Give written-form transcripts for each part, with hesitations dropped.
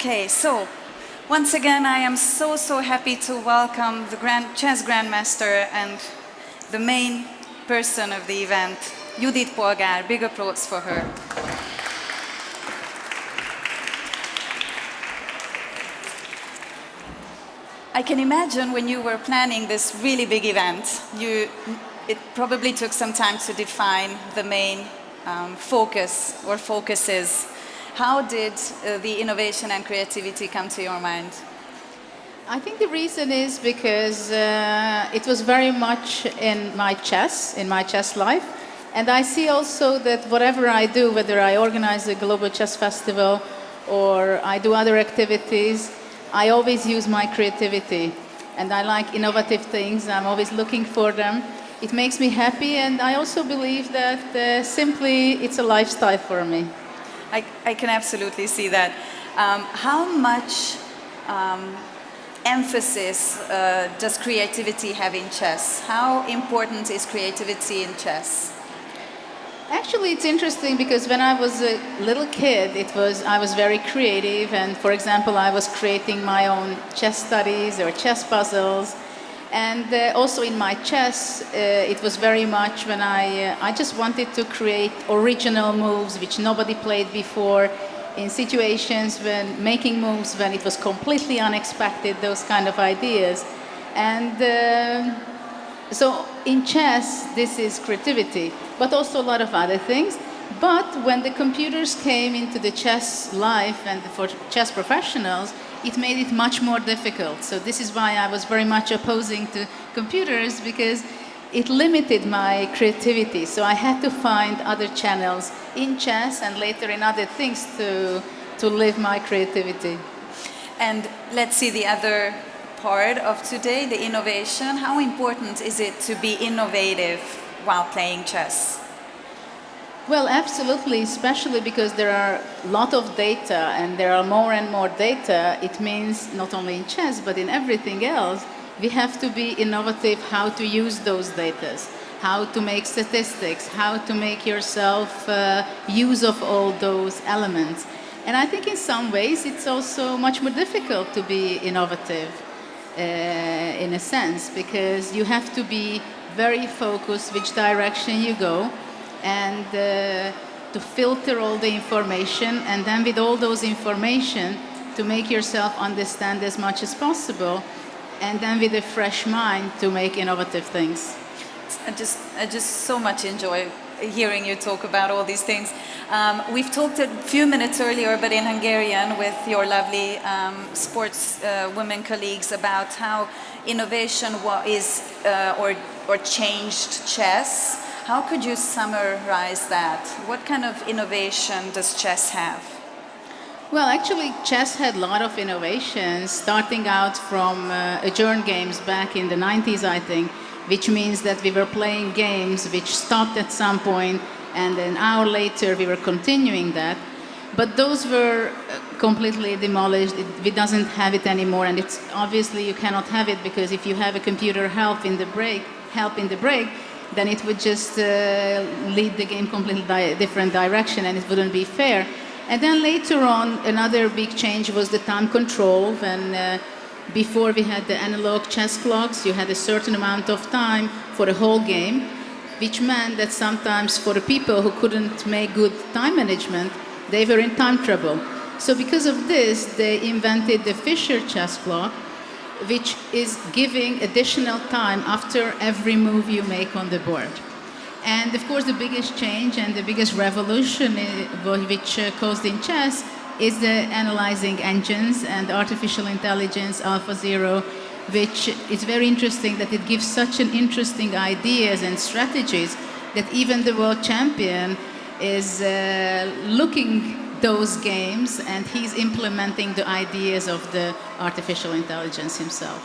Okay, so once again, I am so happy to welcome the chess grandmaster and the main person of the event, Judit Polgar. Big applause for her. I can imagine when you were planning this really big event, it probably took some time to define the main focus or focuses. How did the innovation and creativity come to your mind? I think the reason is because it was very much in my chess life. And I see also that whatever I do, whether I organize a global chess festival or I do other activities, I always use my creativity. And I like innovative things. I'm always looking for them. It makes me happy. And I also believe that simply it's a lifestyle for me. I can absolutely see that. How much emphasis does creativity have in chess? How important is creativity in chess? Actually, it's interesting because when I was a little kid, I was very creative. And for example, I was creating my own chess studies or chess puzzles. And also in my chess, it was very much when I just wanted to create original moves which nobody played before, in situations when making moves when it was completely unexpected, those kind of ideas. And so in chess, this is creativity, but also a lot of other things. But when the computers came into the chess life and for chess professionals, it made it much more difficult. So this is why I was very much opposing to computers, because it limited my creativity. So I had to find other channels in chess and later in other things to live my creativity. And let's see the other part of today, the innovation. How important is it to be innovative while playing chess? Well, absolutely, especially because there are a lot of data and there are more and more data. It means not only in chess, but in everything else, we have to be innovative how to use those data, how to make statistics, how to make yourself use of all those elements. And I think in some ways it's also much more difficult to be innovative in a sense, because you have to be very focused which direction you go, and to filter all the information, and then with all those information to make yourself understand as much as possible, and then with a fresh mind to make innovative things. I just so much enjoy hearing you talk about all these things. We've talked a few minutes earlier, but in Hungarian, with your lovely sports women colleagues about how innovation is or changed chess. How could you summarize that? What kind of innovation does chess have? Well, actually, chess had a lot of innovations, starting out from adjourned games back in the 90s, I think, which means that we were playing games which stopped at some point, and an hour later we were continuing that. But those were completely demolished. It doesn't have it anymore, and it's obviously you cannot have it, because if you have a computer help in the break, then it would just lead the game completely different direction, and it wouldn't be fair. And then later on, another big change was the time control. When before we had the analog chess clocks, you had a certain amount of time for the whole game, which meant that sometimes for the people who couldn't make good time management, they were in time trouble. So because of this, they invented the Fischer chess clock, which is giving additional time after every move you make on the board. And of course, the biggest change and the biggest revolution which caused in chess is the analyzing engines and artificial intelligence, AlphaZero, which is very interesting that it gives such an interesting ideas and strategies that even the world champion is looking those games, and he's implementing the ideas of the artificial intelligence himself.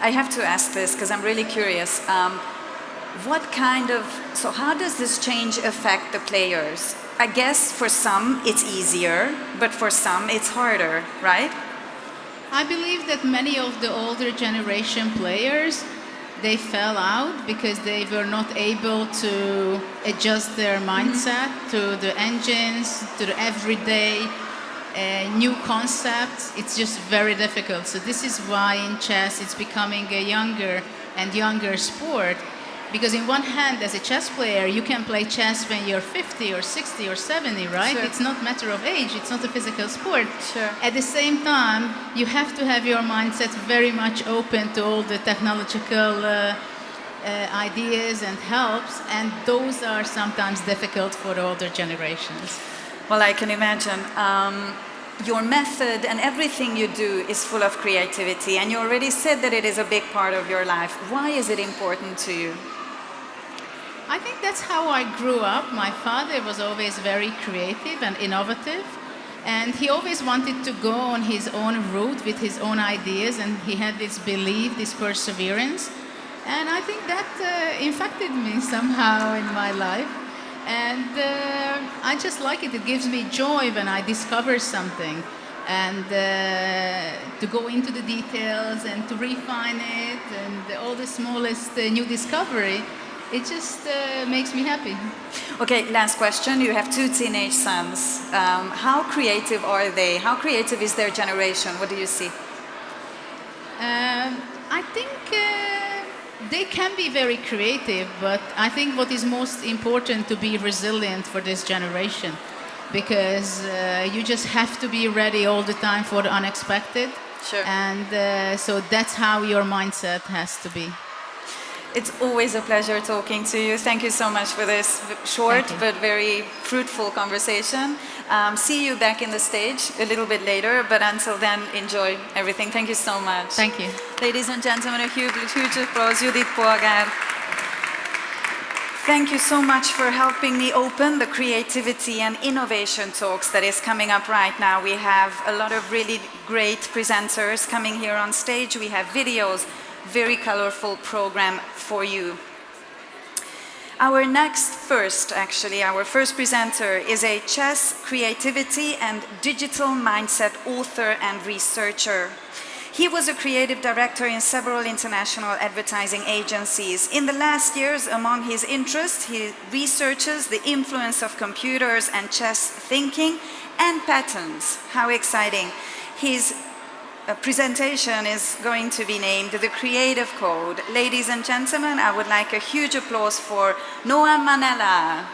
I have to ask this because I'm really curious. So how does this change affect the players? I guess for some it's easier, but for some it's harder, right? I believe that many of the older generation players, they fell out because they were not able to adjust their mindset to the engines, to the everyday new concepts, it's just very difficult. So this is why in chess it's becoming a younger and younger sport. Because in one hand, as a chess player, you can play chess when you're 50 or 60 or 70, right? Sure. It's not a matter of age, it's not a physical sport. Sure. At the same time, you have to have your mindset very much open to all the technological ideas and helps, and those are sometimes difficult for older generations. Well, I can imagine. Your method and everything you do is full of creativity, and you already said that it is a big part of your life. Why is it important to you? I think that's how I grew up. My father was always very creative and innovative, and he always wanted to go on his own route with his own ideas, and he had this belief, this perseverance, and I think that infected me somehow in my life. And I just like it. It gives me joy when I discover something, and to go into the details and to refine it, and all the smallest new discovery. It just makes me happy. Okay, last question. You have two teenage sons. How creative are they? How creative is their generation? What do you see? I think they can be very creative, but I think what is most important to be resilient for this generation, because you just have to be ready all the time for the unexpected. Sure. And so that's how your mindset has to be. It's always a pleasure talking to you. Thank you so much for this short but very fruitful conversation. See you back in the stage a little bit later, but until then, enjoy everything. Thank you so much. Thank you. Ladies and gentlemen, a huge applause, Judit Polgar. Thank you so much for helping me open the creativity and innovation talks that is coming up right now. We have a lot of really great presenters coming here on stage. We have videos, very colorful program for you. Our first presenter is a chess, creativity and digital mindset author and researcher. He was a creative director in several international advertising agencies. In the last years, among his interests, he researches the influence of computers and chess thinking and patterns. How exciting. His presentation is going to be named The Creative Code. Ladies and gentlemen, I would like a huge applause for Noam Manella.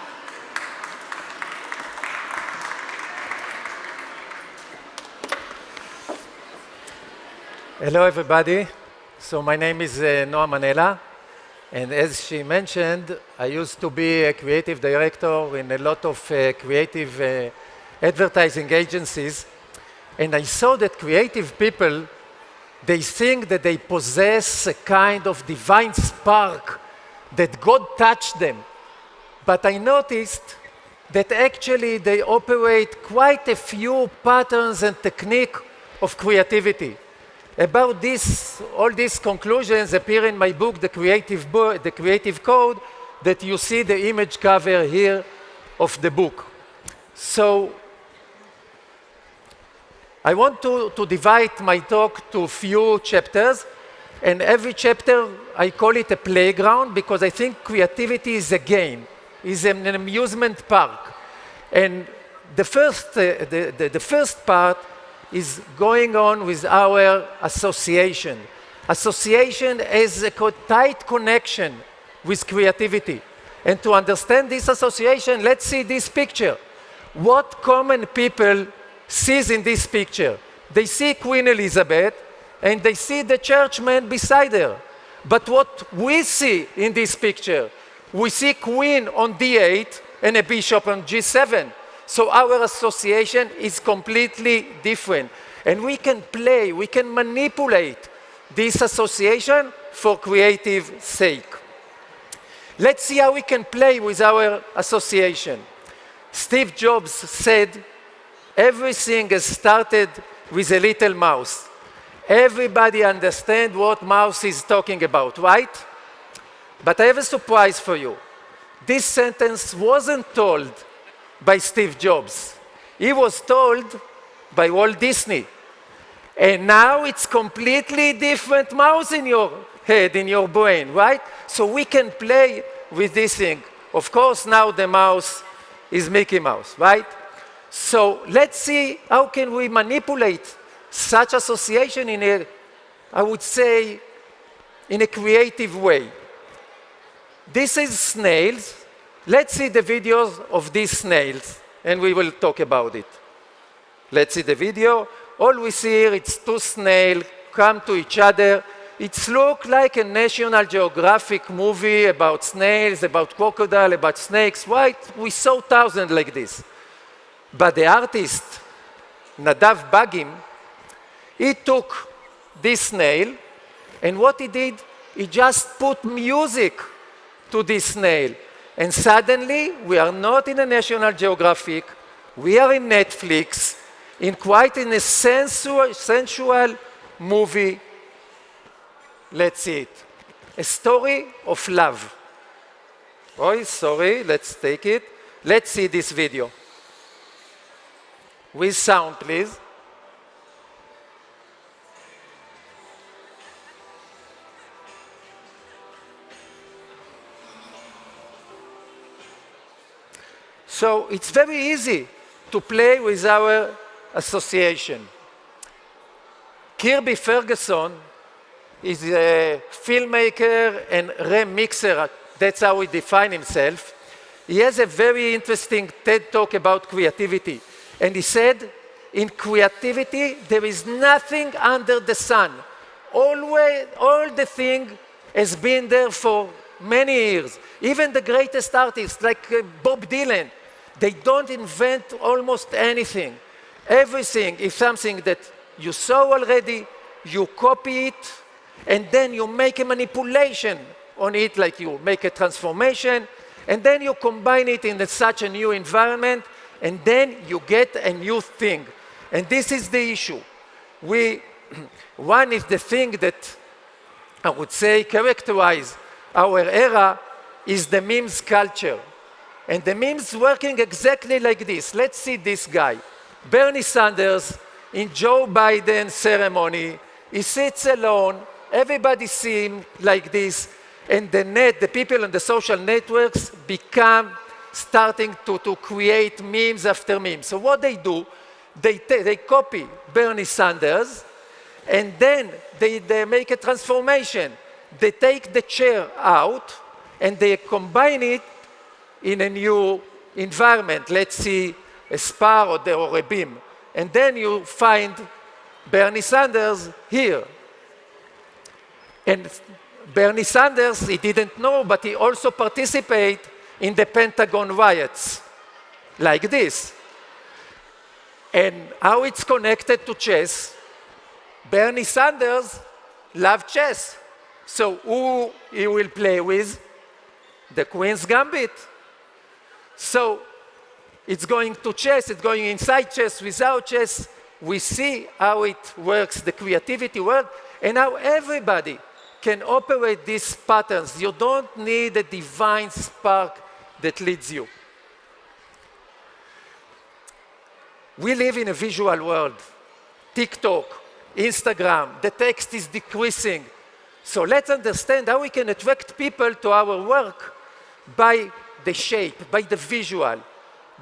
Hello, everybody. So my name is Noam Manella, and as she mentioned, I used to be a creative director in a lot of creative advertising agencies, and I saw that creative people, they think that they possess a kind of divine spark, that God touched them. But I noticed that actually they operate quite a few patterns and technique of creativity. About this, all these conclusions appear in my book, The Creative Code, that you see the image cover here of the book. So I want to divide my talk to a few chapters, and every chapter I call it a playground because I think creativity is a game, is an amusement park. And the first part is going on with our association. Association has a tight connection with creativity. And to understand this association, let's see this picture. What common people sees in this picture? They see Queen Elizabeth and they see the churchman beside her. But what we see in this picture, we see Queen on D8 and a bishop on G7. So our association is completely different. And we can play, we can manipulate this association for creative sake. Let's see how we can play with our association. Steve Jobs said, everything has started with a little mouse. Everybody understands what mouse is talking about, right? But I have a surprise for you. This sentence wasn't told by Steve Jobs. He was told by Walt Disney. And now it's completely different mouse in your head, in your brain, right? So we can play with this thing. Of course, now the mouse is Mickey Mouse, right? So let's see how can we manipulate such association in a, I would say, in a creative way. This is snails. Let's see the videos of these snails, and we will talk about it. Let's see the video. All we see here, it's two snails come to each other. It looks like a National Geographic movie about snails, about crocodile, about snakes, right? We saw thousands like this. But the artist, Nadav Bagim, he took this snail, and what he did, he just put music to this snail. And suddenly, we are not in a National Geographic, we are in Netflix, in quite in a sensual movie. Let's see it. A story of love. Oh, sorry, let's take it. Let's see this video. With sound, please. So it's very easy to play with our association. Kirby Ferguson is a filmmaker and remixer. That's how he defines himself. He has a very interesting TED talk about creativity. And he said, in creativity, there is nothing under the sun. Always, all the thing has been there for many years. Even the greatest artists, like Bob Dylan, they don't invent almost anything. Everything is something that you saw already, you copy it, and then you make a manipulation on it, like you make a transformation, and then you combine it in such a new environment, and then you get a new thing. And this is the issue. One is the thing that I would say characterize our era is the memes culture. And the memes working exactly like this. Let's see this guy. Bernie Sanders in Joe Biden's ceremony. He sits alone. Everybody see him like this. And the people on the social networks become starting to create memes after memes. So what they do, they copy Bernie Sanders, and then they make a transformation. They take the chair out, and they combine it in a new environment. Let's see a spar or a beam. And then you find Bernie Sanders here. And Bernie Sanders, he didn't know, but he also participated in the Pentagon riots, like this. And how it's connected to chess, Bernie Sanders loves chess. So who he will play with? The Queen's Gambit. So it's going to chess, it's going inside chess, without chess. We see how it works, the creativity works, and how everybody can operate these patterns. You don't need a divine spark that leads you. We live in a visual world. TikTok, Instagram, the text is decreasing. So let's understand how we can attract people to our work by the shape, by the visual.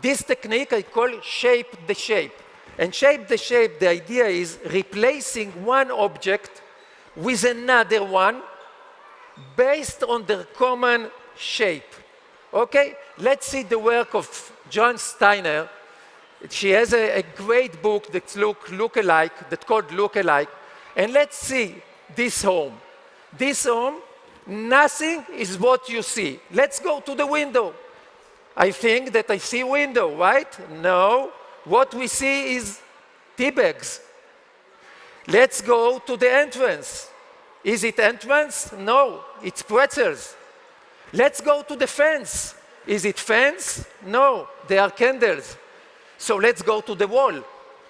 This technique I call shape the shape. And shape the shape, the idea is replacing one object with another one based on their common shape. Okay, let's see the work of John Steiner. She has a great book that's called Look Alike. And let's see this home. This home, nothing is what you see. Let's go to the window. I think that I see window, right? No, what we see is tea bags. Let's go to the entrance. Is it entrance? No, it's pretzels. Let's go to the fence. Is it fence? No, they are candles. So let's go to the wall.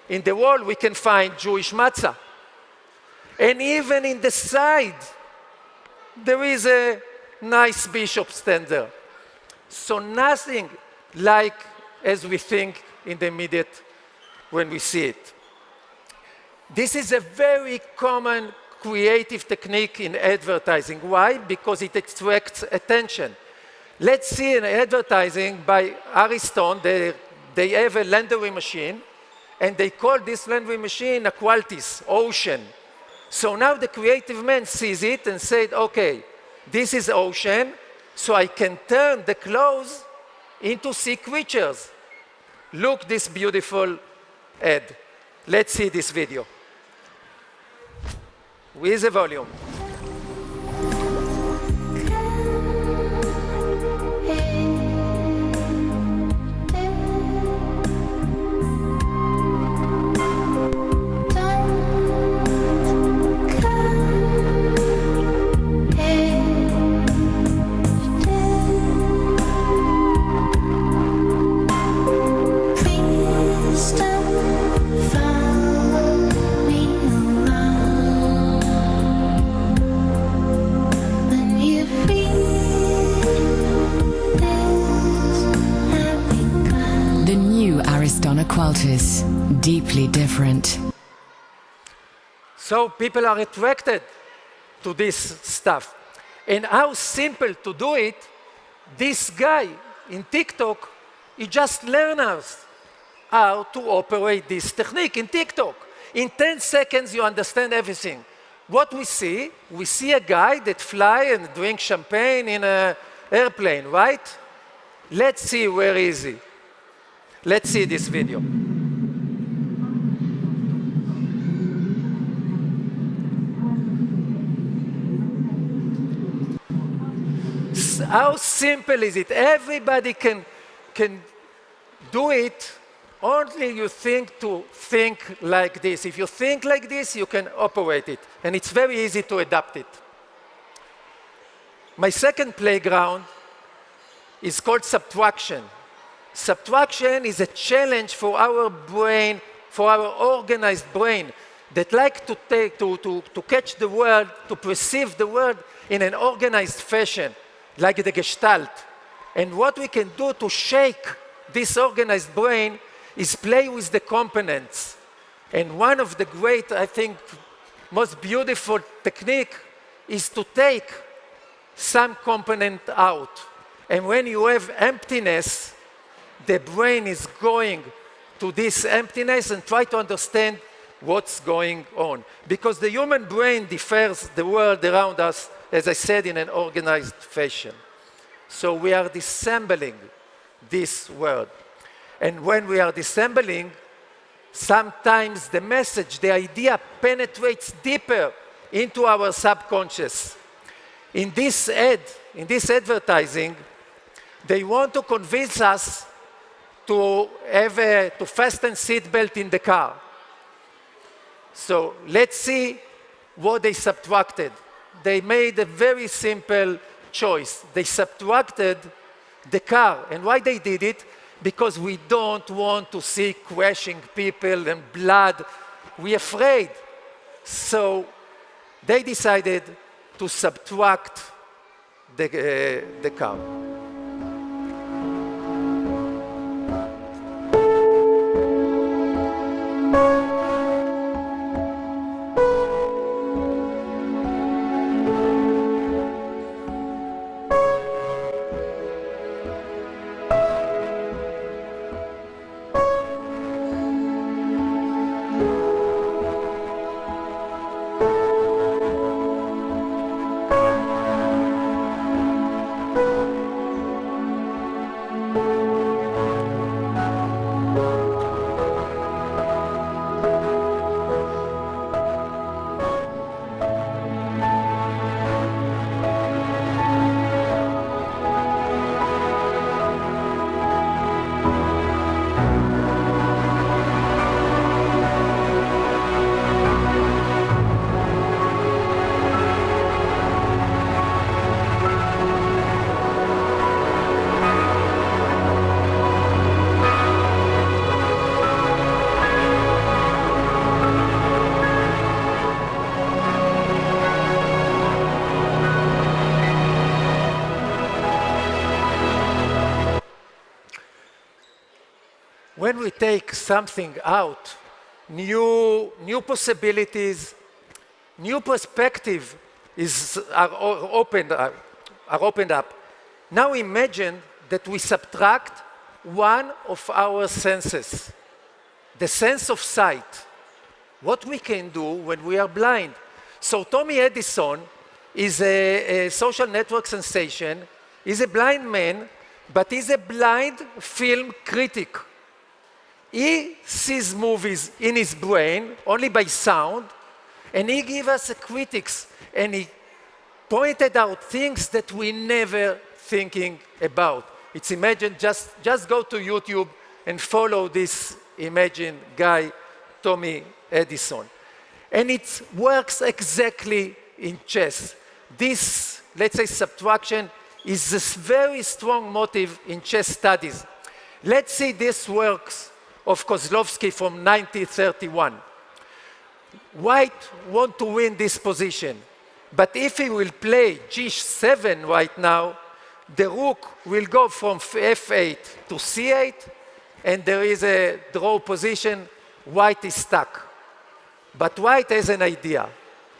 In the wall, we can find Jewish matzah. And even in the side, there is a nice bishop stand there. So nothing like as we think in the immediate when we see it. This is a very common creative technique in advertising. Why? Because it attracts attention. Let's see an advertising by Ariston, the they have a laundry machine, and they call this laundry machine a qualtis, ocean. So now the creative man sees it and said, okay, this is ocean, so I can turn the clothes into sea creatures. Look this beautiful ad. Let's see this video. With the volume. Qualtis, deeply different. So people are attracted to this stuff. And how simple to do it, this guy in TikTok, he just learned us how to operate this technique in TikTok. In 10 seconds, you understand everything. What we see a guy that fly and drink champagne in an airplane, right? Let's see where is he. Let's see this video. How simple is it? Everybody can do it, only you think like this. If you think like this, you can operate it. And it's very easy to adapt it. My second playground is called subtraction. Subtraction is a challenge for our brain, for our organized brain, that like to catch the world, to perceive the world in an organized fashion, like the Gestalt. And what we can do to shake this organized brain is play with the components. And one of the great, I think, most beautiful technique is to take some component out. And when you have emptiness, the brain is going to this emptiness and try to understand what's going on. Because the human brain differs the world around us, as I said, in an organized fashion. So we are disassembling this world. And when we are disassembling, sometimes the message, the idea penetrates deeper into our subconscious. In this ad, in this advertising, they want to convince us to fasten seatbelt in the car. So let's see what they subtracted. They made a very simple choice. They subtracted the car. And why they did it? Because we don't want to see crashing people and blood. We're afraid. So they decided to subtract the car. When we take something out, new possibilities, new perspective are opened up. Now imagine that we subtract one of our senses, the sense of sight, what we can do when we are blind. So Tommy Edison is a social network sensation. He's a blind man, but he's a blind film critic. He sees movies in his brain only by sound, and he gives us critics, and he pointed out things that we never thinking about. It's imagine, just go to YouTube and follow this imagine guy, Tommy Edison. And it works exactly in chess. This, let's say, subtraction is a very strong motive in chess studies. Let's see this works of Kozlovsky from 1931. White want to win this position, but if he will play g7 right now, the rook will go from f8 to c8, and there is a draw position. White is stuck. But White has an idea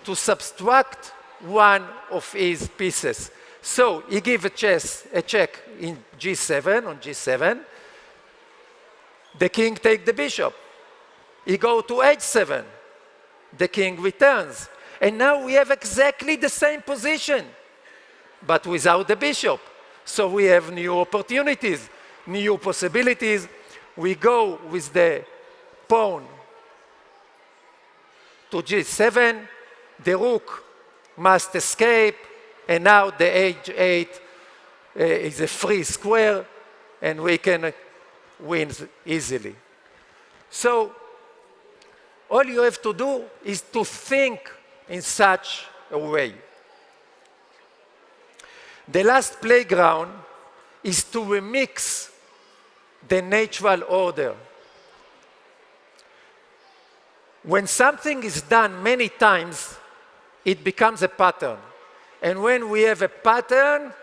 to subtract one of his pieces. So he gives a check in g7, on g7. The king takes the bishop. He goes to h7. The king returns. And now we have exactly the same position, but without the bishop. So we have new opportunities, new possibilities. We go with the pawn to g7. The rook must escape, and now the h8 is a free square, and we can win easily. So all you have to do is to think in such a way. The last playground is to remix the natural order. When something is done many times, it becomes a pattern. And when we have a pattern,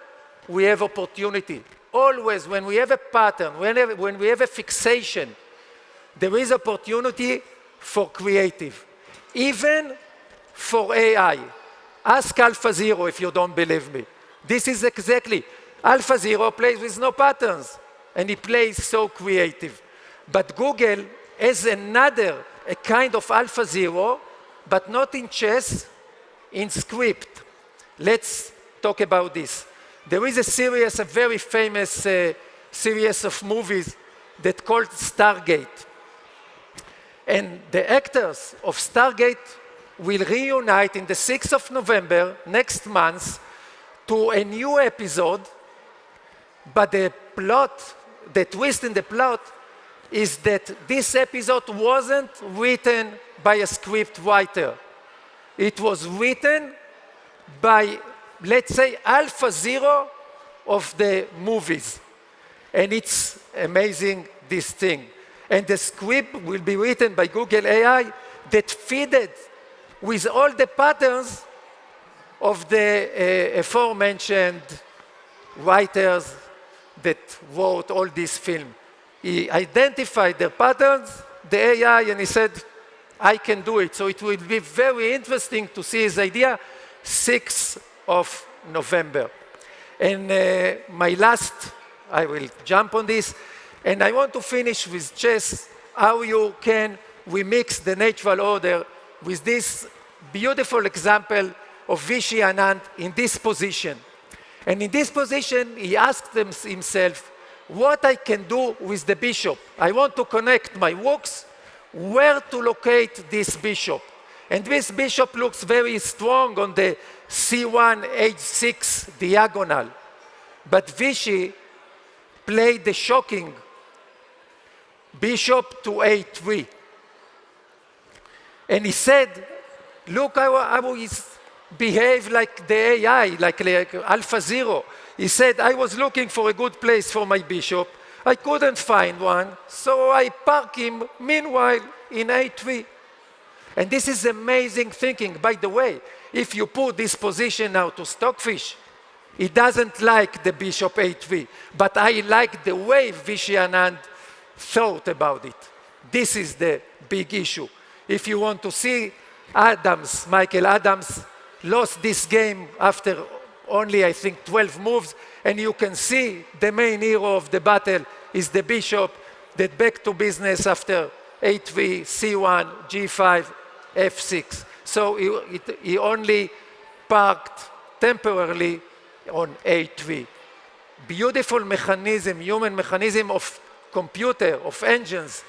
we have opportunity. Always, when we have a pattern, when we have a fixation, there is opportunity for creative. Even for AI. Ask AlphaZero if you don't believe me. This is exactly, AlphaZero plays with no patterns, and he plays so creative. But Google has another, a kind of AlphaZero, but not in chess, in script. Let's talk about this. There is a series, a very famous series of movies that called Stargate. And the actors of Stargate will reunite in the 6th of November, next month, to a new episode, but the plot, the twist in the plot, is that this episode wasn't written by a script writer. It was written by, let's say, AlphaZero of the movies. And it's amazing, this thing. And the script will be written by Google AI that fitted with all the patterns of the aforementioned writers that wrote all this film. He identified the patterns, the AI, and he said, I can do it. So it will be very interesting to see his idea, 6th of November. And my last, I will jump on this, and I want to finish with chess, how you can remix the natural order with this beautiful example of Vishy Anand in this position. And in this position, he asked himself, what I can do with the bishop. I want to connect my rooks, where to locate this bishop. And this bishop looks very strong on the c1, h6 diagonal. But Vishy played the shocking bishop to a3. And he said, look how he's behave like the AI, like AlphaZero. He said, I was looking for a good place for my bishop. I couldn't find one, so I park him, meanwhile, in a3. And this is amazing thinking. By the way, if you put this position now to Stockfish, he doesn't like the bishop a3, but I like the way Vishy Anand thought about it. This is the big issue. If you want to see Adams, Michael Adams, lost this game after only, I think, 12 moves, and you can see the main hero of the battle is the bishop that back to business after a3, c1, g5, f6. So he only parked temporarily on a3. Beautiful mechanism, human mechanism of computer, of engines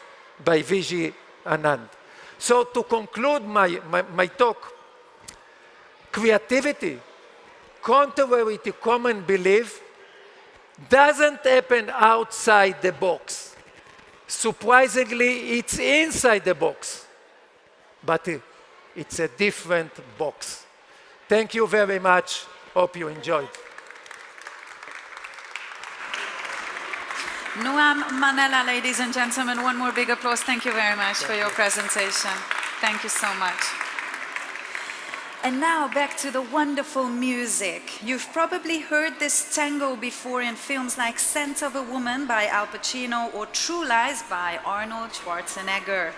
by V.G. Anand. So to conclude my talk, creativity, contrary to common belief, doesn't happen outside the box. Surprisingly, it's inside the box, but it's a different box. Thank you very much. Hope you enjoyed. Noam Manella, ladies and gentlemen, one more big applause. Thank you very much for your presentation. Thank you so much. And now back to the wonderful music. You've probably heard this tango before in films like Scent of a Woman by Al Pacino or True Lies by Arnold Schwarzenegger.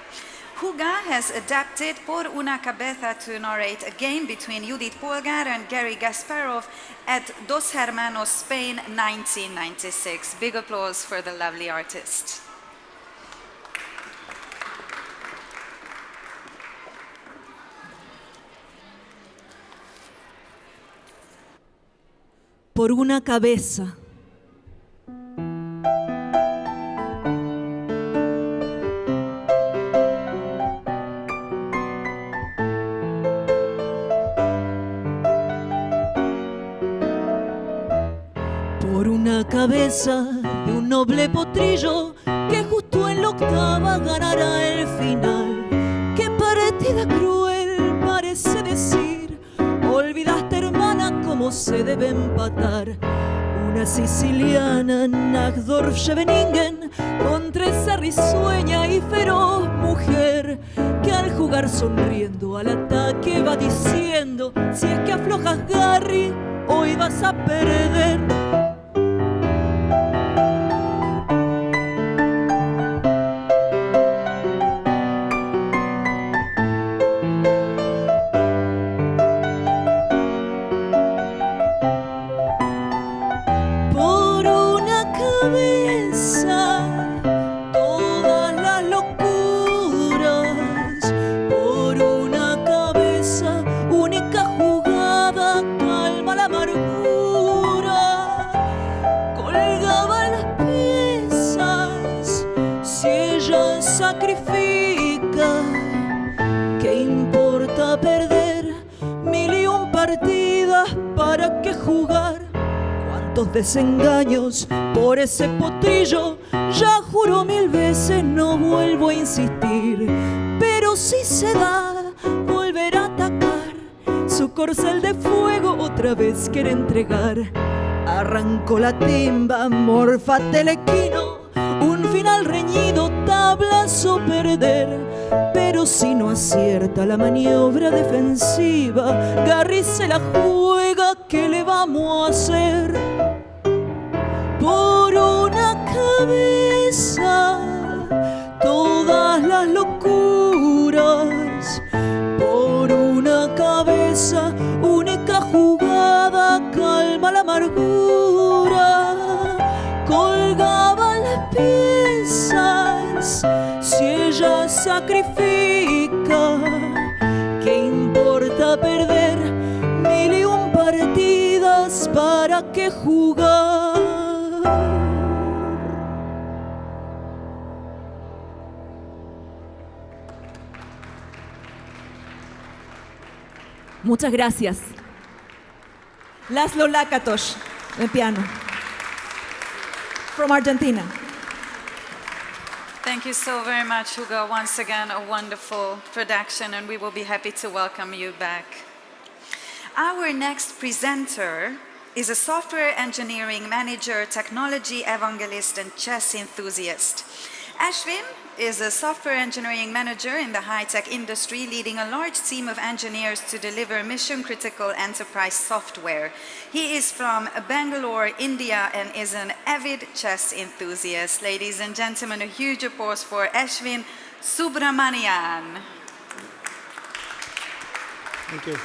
Huga has adapted Por una cabeza to narrate a game between Judit Polgar and Garry Kasparov at Dos Hermanos, Spain, 1996. Big applause for the lovely artist. Por una cabeza. Por una cabeza de un noble potrillo que justo en la octava ganará el final. Qué partida cruel parece decir, olvidaste hermana cómo se debe empatar. Una siciliana, Nagdorf-Scheveningen, contra esa risueña y feroz mujer que al jugar sonriendo al ataque va diciendo: si es que aflojas, Garry, hoy vas a perder. Desengaños por ese potrillo, ya juro 1000 veces no vuelvo a insistir, pero si se da volver a atacar, su corcel de fuego otra vez quiere entregar. Arrancó la timba, morfa telequino, un final reñido, tablazo perder, pero si no acierta la maniobra defensiva, Garry se la juega, ¿qué le vamos a hacer? Por una cabeza, todas las locuras. Por una cabeza, única jugada, calma la amargura. Colgaban las piezas, si ella sacrifica, ¿qué importa perder 1001 partidas? ¿Para qué jugar? Muchas gracias. Laszlo Lakatos, en piano. From Argentina. Thank you so very much, Hugo. Once again, a wonderful production, and we will be happy to welcome you back. Our next presenter is a software engineering manager, technology evangelist, and chess enthusiast. Ashwin is a software engineering manager in the high-tech industry, leading a large team of engineers to deliver mission-critical enterprise software. He is from Bangalore, India, and is an avid chess enthusiast. Ladies and gentlemen, a huge applause for Ashwin Subramanian. Thank you.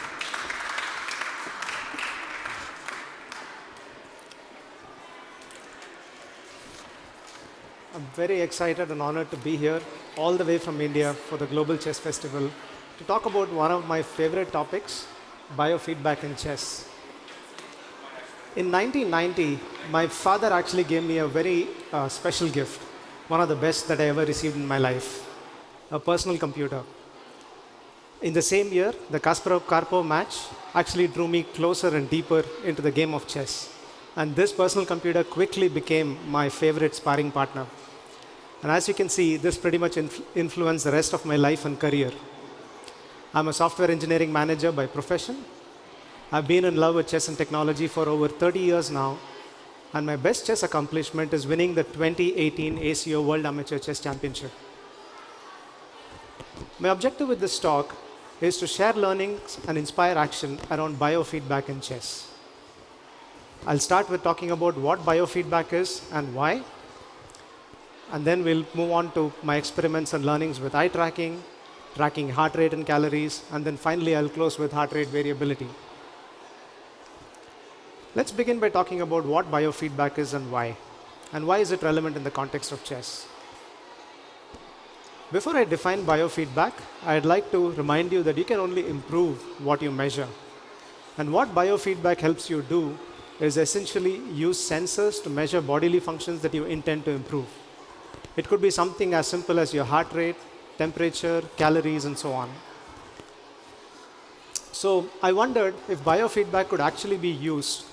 I'm very excited and honored to be here all the way from India for the Global Chess Festival to talk about one of my favorite topics, biofeedback in chess. In 1990, my father actually gave me a very special gift, one of the best that I ever received in my life, a personal computer. In the same year, the Kasparov-Karpov match actually drew me closer and deeper into the game of chess. And this personal computer quickly became my favorite sparring partner. And as you can see, this pretty much influenced the rest of my life and career. I'm a software engineering manager by profession. I've been in love with chess and technology for over 30 years now. And my best chess accomplishment is winning the 2018 ACO World Amateur Chess Championship. My objective with this talk is to share learnings and inspire action around biofeedback in chess. I'll start with talking about what biofeedback is and why. And then we'll move on to my experiments and learnings with eye tracking, tracking heart rate and calories, and then finally I'll close with heart rate variability. Let's begin by talking about what biofeedback is and why is it relevant in the context of chess. Before I define biofeedback, I'd like to remind you that you can only improve what you measure. And what biofeedback helps you do is essentially use sensors to measure bodily functions that you intend to improve. It could be something as simple as your heart rate, temperature, calories, and so on. So I wondered if biofeedback could actually be used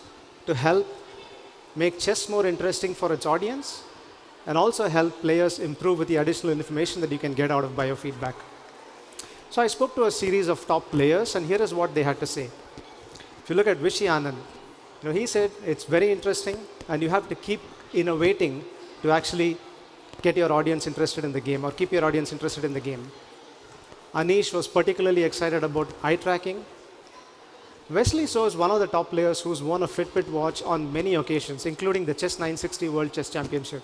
to help make chess more interesting for its audience and also help players improve with the additional information that you can get out of biofeedback. So I spoke to a series of top players, and here is what they had to say. If you look at Vishy Anand, he said it's very interesting, and you have to keep innovating to actually get your audience interested in the game or keep your audience interested in the game. Anish was particularly excited about eye tracking. Wesley So is one of the top players who's won a Fitbit watch on many occasions, including the Chess 960 World Chess Championship.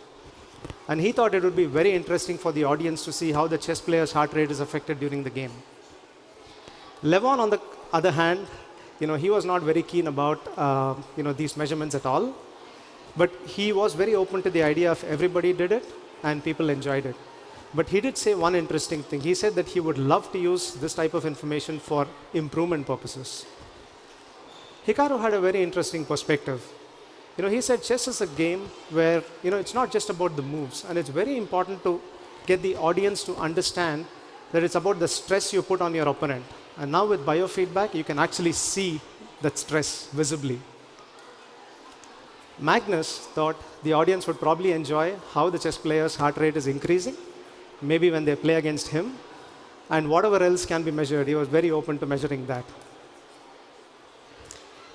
And he thought it would be very interesting for the audience to see how the chess player's heart rate is affected during the game. Levon, on the other hand, he was not very keen about these measurements at all, but he was very open to the idea of everybody did it and people enjoyed it. But he did say one interesting thing. He said that he would love to use this type of information for improvement purposes. Hikaru had a very interesting perspective. He said chess is a game where it's not just about the moves, and it's very important to get the audience to understand that it's about the stress you put on your opponent. And now with biofeedback, you can actually see that stress visibly. Magnus thought the audience would probably enjoy how the chess player's heart rate is increasing, maybe when they play against him, and whatever else can be measured. He was very open to measuring that.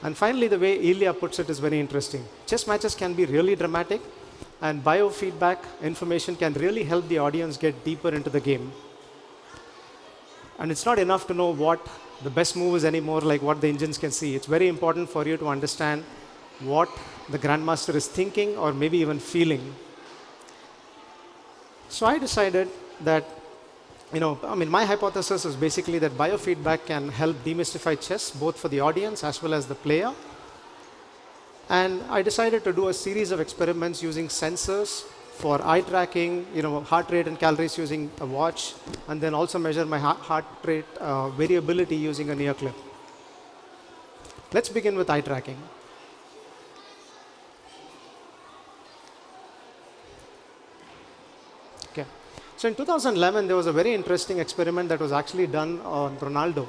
And finally, the way Ilya puts it is very interesting. Chess matches can be really dramatic, and biofeedback information can really help the audience get deeper into the game. And it's not enough to know what the best move is anymore, like what the engines can see. It's very important for you to understand what the grandmaster is thinking or maybe even feeling. So I decided that, my hypothesis is basically that biofeedback can help demystify chess, both for the audience as well as the player. And I decided to do a series of experiments using sensors for eye tracking, heart rate and calories using a watch, and then also measure my heart rate variability using an ear clip. Let's begin with eye tracking. Okay. So in 2011, there was a very interesting experiment that was actually done on Ronaldo.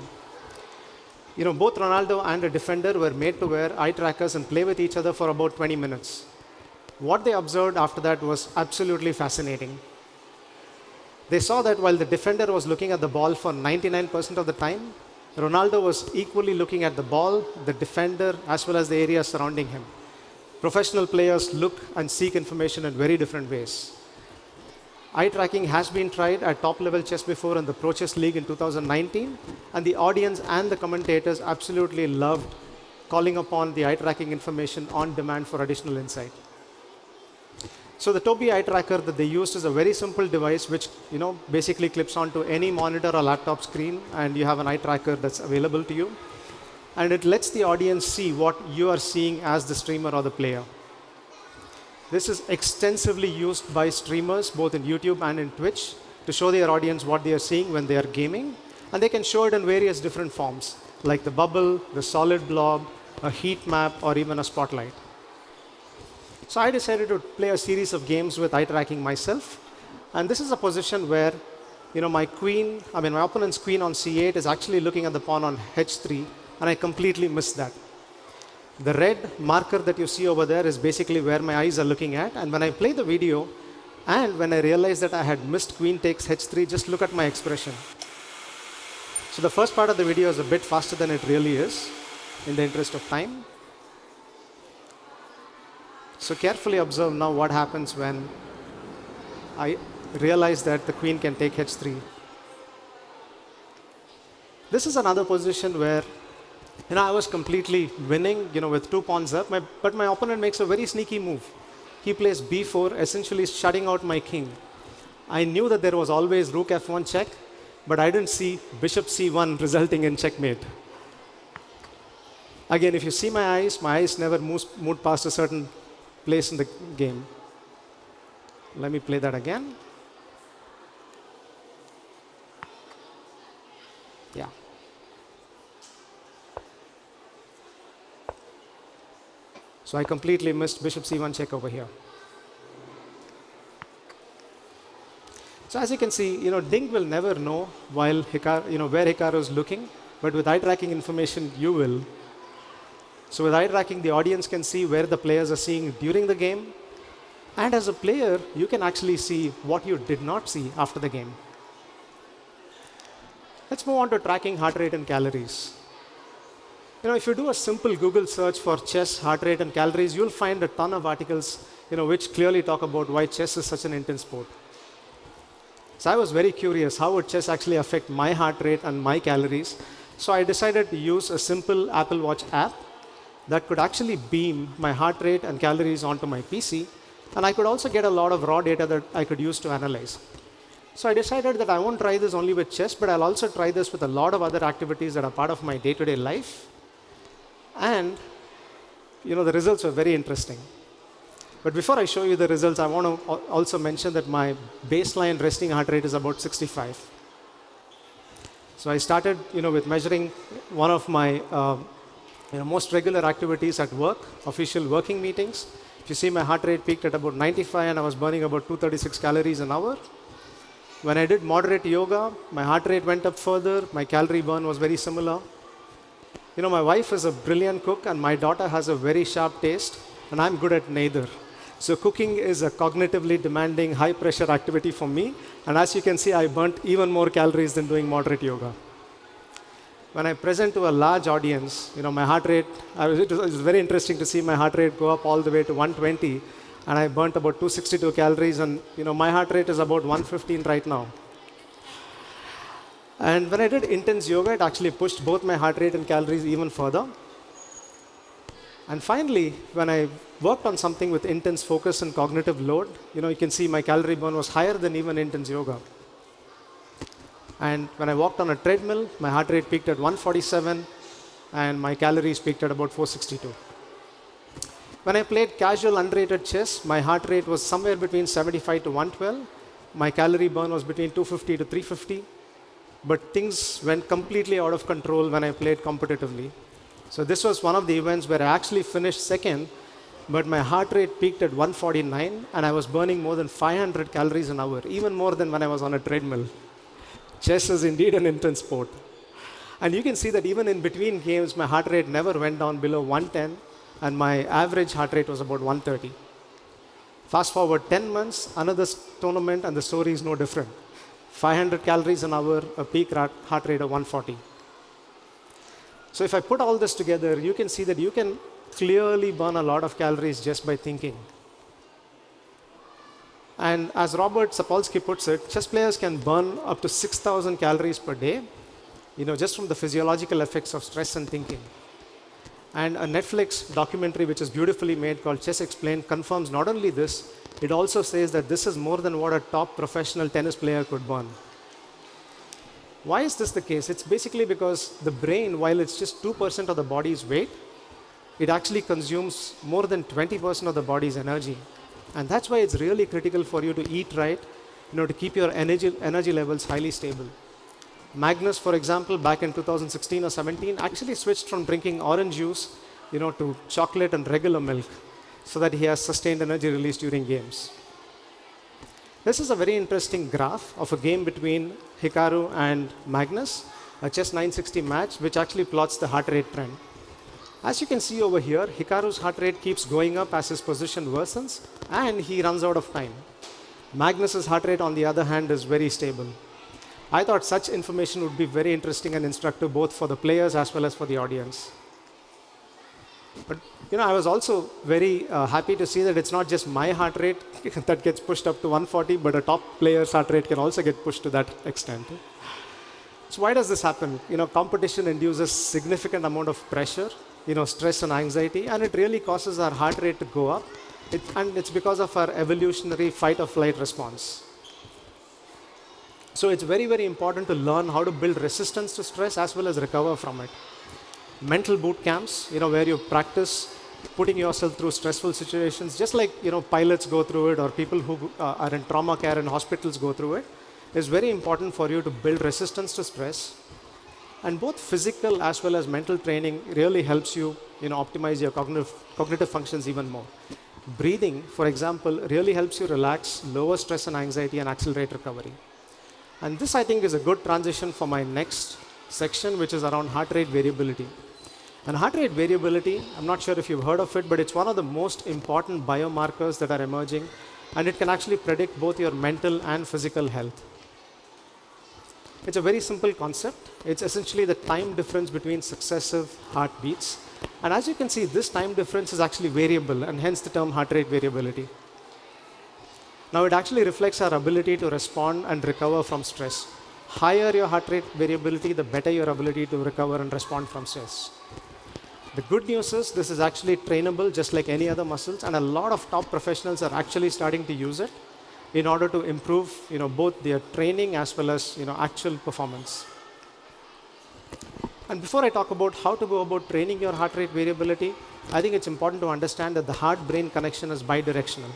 Both Ronaldo and a defender were made to wear eye trackers and play with each other for about 20 minutes. What they observed after that was absolutely fascinating. They saw that while the defender was looking at the ball for 99% of the time, Ronaldo was equally looking at the ball, the defender, as well as the area surrounding him. Professional players look and seek information in very different ways. Eye tracking has been tried at top-level chess before in the Pro Chess League in 2019, and the audience and the commentators absolutely loved calling upon the eye tracking information on demand for additional insight. So the Tobii eye tracker that they used is a very simple device which basically clips onto any monitor or laptop screen, and you have an eye tracker that's available to you. And it lets the audience see what you are seeing as the streamer or the player. This is extensively used by streamers, both in YouTube and in Twitch, to show their audience what they are seeing when they are gaming. And they can show it in various different forms, like the bubble, the solid blob, a heat map, or even a spotlight. So I decided to play a series of games with eye tracking myself. And this is a position where my opponent's queen on c8 is actually looking at the pawn on h3, and I completely missed that. The red marker that you see over there is basically where my eyes are looking at. And when I play the video, and when I realized that I had missed queen takes h3, just look at my expression. So the first part of the video is a bit faster than it really is, in the interest of time. So carefully observe now what happens when I realize that the queen can take h3. This is another position where I was completely winning, with 2 pawns up, but my opponent makes a very sneaky move. He plays b4, essentially shutting out my king. I knew that there was always rook f1 check, but I didn't see bishop c1 resulting in checkmate. Again, if you see my eyes never moved past a certain place in the game. Let me play that again. Yeah. So I completely missed bishop c1 check over here. So as you can see, Ding will never know while where Hikaru is looking, but with eye tracking information, you will. So with eye tracking, the audience can see where the players are seeing during the game. And as a player, you can actually see what you did not see after the game. Let's move on to tracking heart rate and calories. If you do a simple Google search for chess, heart rate, and calories, you'll find a ton of articles, which clearly talk about why chess is such an intense sport. So I was very curious, how would chess actually affect my heart rate and my calories? So I decided to use a simple Apple Watch app that could actually beam my heart rate and calories onto my PC, and I could also get a lot of raw data that I could use to analyze. So I decided that I won't try this only with chess, but I'll also try this with a lot of other activities that are part of my day-to-day life. And the results were very interesting. But before I show you the results, I want to also mention that my baseline resting heart rate is about 65. So I started with measuring one of my most regular activities at work, official working meetings. If you see, my heart rate peaked at about 95, and I was burning about 236 calories an hour. When I did moderate yoga, my heart rate went up further. My calorie burn was very similar. My wife is a brilliant cook, and my daughter has a very sharp taste, and I'm good at neither. So cooking is a cognitively demanding, high-pressure activity for me. And as you can see, I burnt even more calories than doing moderate yoga. When I present to a large audience, my heart rate, it was very interesting to see my heart rate go up all the way to 120, and I burnt about 262 calories, and my heart rate is about 115 right now. And when I did intense yoga, it actually pushed both my heart rate and calories even further. And finally, when I worked on something with intense focus and cognitive load, you can see my calorie burn was higher than even intense yoga. And when I walked on a treadmill, my heart rate peaked at 147, and my calories peaked at about 462. When I played casual unrated chess, my heart rate was somewhere between 75 to 112. My calorie burn was between 250 to 350. But things went completely out of control when I played competitively. So this was one of the events where I actually finished second, but my heart rate peaked at 149, and I was burning more than 500 calories an hour, even more than when I was on a treadmill. Chess is indeed an intense sport. And you can see that even in between games, my heart rate never went down below 110, and my average heart rate was about 130. Fast forward 10 months, another tournament, and the story is no different. 500 calories an hour, a peak heart rate of 140. So if I put all this together, you can see that you can clearly burn a lot of calories just by thinking. And as Robert Sapolsky puts it, chess players can burn up to 6,000 calories per day, just from the physiological effects of stress and thinking. And a Netflix documentary, which is beautifully made, called Chess Explained, confirms not only this, it also says that this is more than what a top professional tennis player could burn. Why is this the case? It's basically because the brain, while it's just 2% of the body's weight, it actually consumes more than 20% of the body's energy. And that's why it's really critical for you to eat right, to keep your energy levels highly stable. Magnus, for example, back in 2016 or 17, actually switched from drinking orange juice, to chocolate and regular milk, so that he has sustained energy release during games. This is a very interesting graph of a game between Hikaru and Magnus, a chess 960 match, which actually plots the heart rate trend. As you can see over here, Hikaru's heart rate keeps going up as his position worsens, and he runs out of time. Magnus's heart rate, on the other hand, is very stable. I thought such information would be very interesting and instructive both for the players as well as for the audience. But I was also very happy to see that it's not just my heart rate that gets pushed up to 140, but a top player's heart rate can also get pushed to that extent. So why does this happen? Competition induces significant amount of pressure, stress and anxiety, and it really causes our heart rate to go up. And it's because of our evolutionary fight or flight response. So it's very, very important to learn how to build resistance to stress as well as recover from it. Mental boot camps, where you practice putting yourself through stressful situations, just like pilots go through it or people who are in trauma care in hospitals go through it, is very important for you to build resistance to stress. And both physical as well as mental training really helps you, optimize your cognitive functions even more. Breathing, for example, really helps you relax, lower stress and anxiety, and accelerate recovery. And this, I think, is a good transition for my next section, which is around heart rate variability. And heart rate variability, I'm not sure if you've heard of it, but it's one of the most important biomarkers that are emerging, and it can actually predict both your mental and physical health. It's a very simple concept. It's essentially the time difference between successive heartbeats. And as you can see, this time difference is actually variable, and hence the term heart rate variability. Now, it actually reflects our ability to respond and recover from stress. Higher your heart rate variability, the better your ability to recover and respond from stress. The good news is this is actually trainable just like any other muscles, and a lot of top professionals are actually starting to use it in order to improve both their training as well as actual performance. And before I talk about how to go about training your heart rate variability, I think it's important to understand that the heart-brain connection is bidirectional.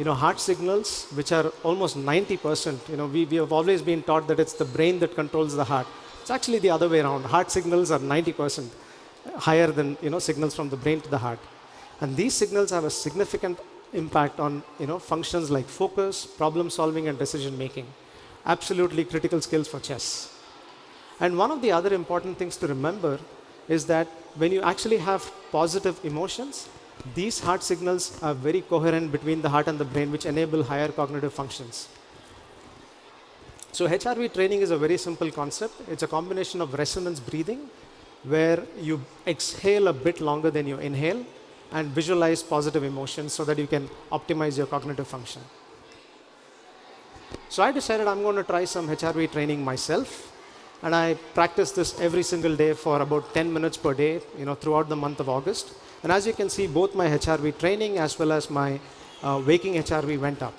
Heart signals, which are almost 90%, we have always been taught that it's the brain that controls the heart. It's actually the other way around. Heart signals are 90% higher than signals from the brain to the heart. And these signals have a significant impact on functions like focus, problem solving, and decision making. Absolutely critical skills for chess. And one of the other important things to remember is that when you actually have positive emotions, these heart signals are very coherent between the heart and the brain, which enable higher cognitive functions. So HRV training is a very simple concept. It's a combination of resonance breathing, where you exhale a bit longer than you inhale, and visualize positive emotions so that you can optimize your cognitive function. So I decided I'm going to try some HRV training myself, and I practice this every single day for about 10 minutes per day, throughout the month of August. And as you can see, both my HRV training as well as my waking HRV went up.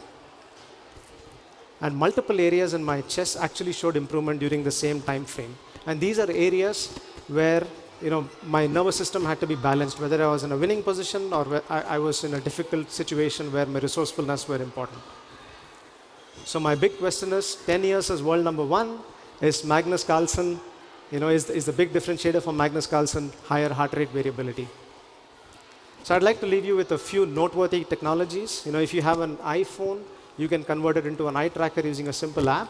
And multiple areas in my chess actually showed improvement during the same time frame. And these are areas where my nervous system had to be balanced, whether I was in a winning position or I was in a difficult situation where my resourcefulness were important. So my big question is, 10 years as world number 1, is Magnus Carlsen, is the big differentiator for Magnus Carlsen higher heart rate variability? So I'd like to leave you with a few noteworthy technologies. If you have an iPhone, you can convert it into an eye tracker using a simple app.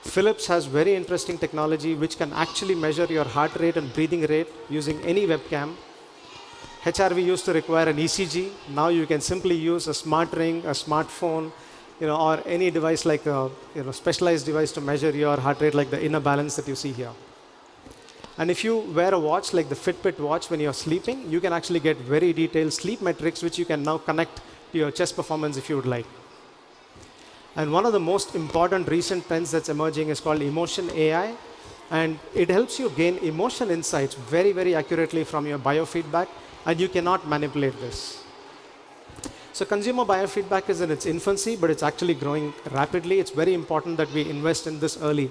Philips has very interesting technology which can actually measure your heart rate and breathing rate using any webcam. HRV used to require an ECG. Now you can simply use a smart ring, a smartphone, or any device like a specialized device to measure your heart rate, like the inner balance that you see here. And if you wear a watch like the Fitbit watch when you're sleeping, you can actually get very detailed sleep metrics which you can now connect to your chess performance if you would like. And one of the most important recent trends that's emerging is called emotion AI. And it helps you gain emotion insights very, very accurately from your biofeedback, and you cannot manipulate this. So consumer biofeedback is in its infancy, but it's actually growing rapidly. It's very important that we invest in this early.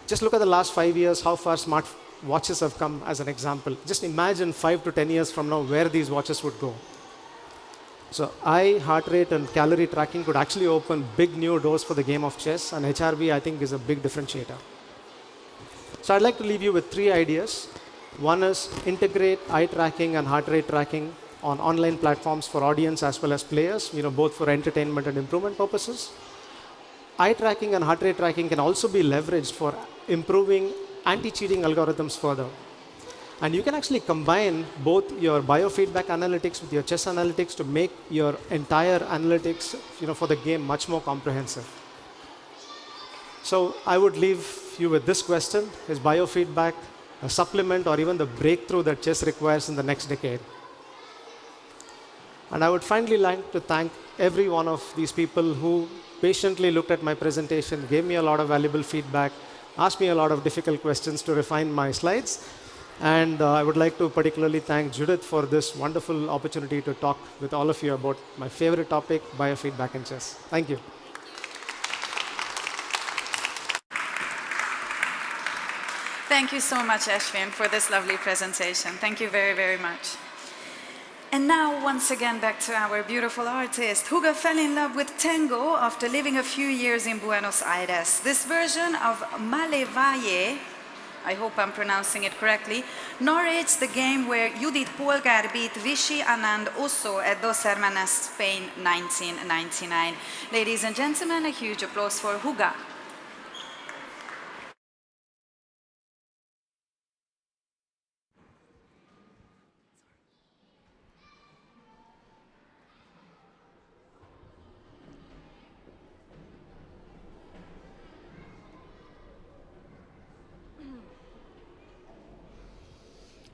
Just look at the last 5 years, how far smart watches have come as an example. Just imagine 5 to 10 years from now where these watches would go. So eye, heart rate, and calorie tracking could actually open big new doors for the game of chess, and HRV, I think, is a big differentiator. So I'd like to leave you with 3 ideas. One is integrate eye tracking and heart rate tracking on online platforms for audience as well as players, both for entertainment and improvement purposes. Eye tracking and heart rate tracking can also be leveraged for improving anti-cheating algorithms further. And you can actually combine both your biofeedback analytics with your chess analytics to make your entire analytics for the game much more comprehensive. So I would leave you with this question: is biofeedback a supplement or even the breakthrough that chess requires in the next decade? And I would finally like to thank every one of these people who patiently looked at my presentation, gave me a lot of valuable feedback, asked me a lot of difficult questions to refine my slides. And I would like to particularly thank Judith for this wonderful opportunity to talk with all of you about my favorite topic, biofeedback in chess. Thank you. Thank you so much, Ashwin, for this lovely presentation. Thank you very, very much. And now, once again, back to our beautiful artist. Hugo fell in love with tango after living a few years in Buenos Aires. This version of Malevalle, I hope I'm pronouncing it correctly, narrates the game where Judit Polgar beat Vichy Anand Oso at Dos Hermanas, Spain, 1999. Ladies and gentlemen, a huge applause for Hugo.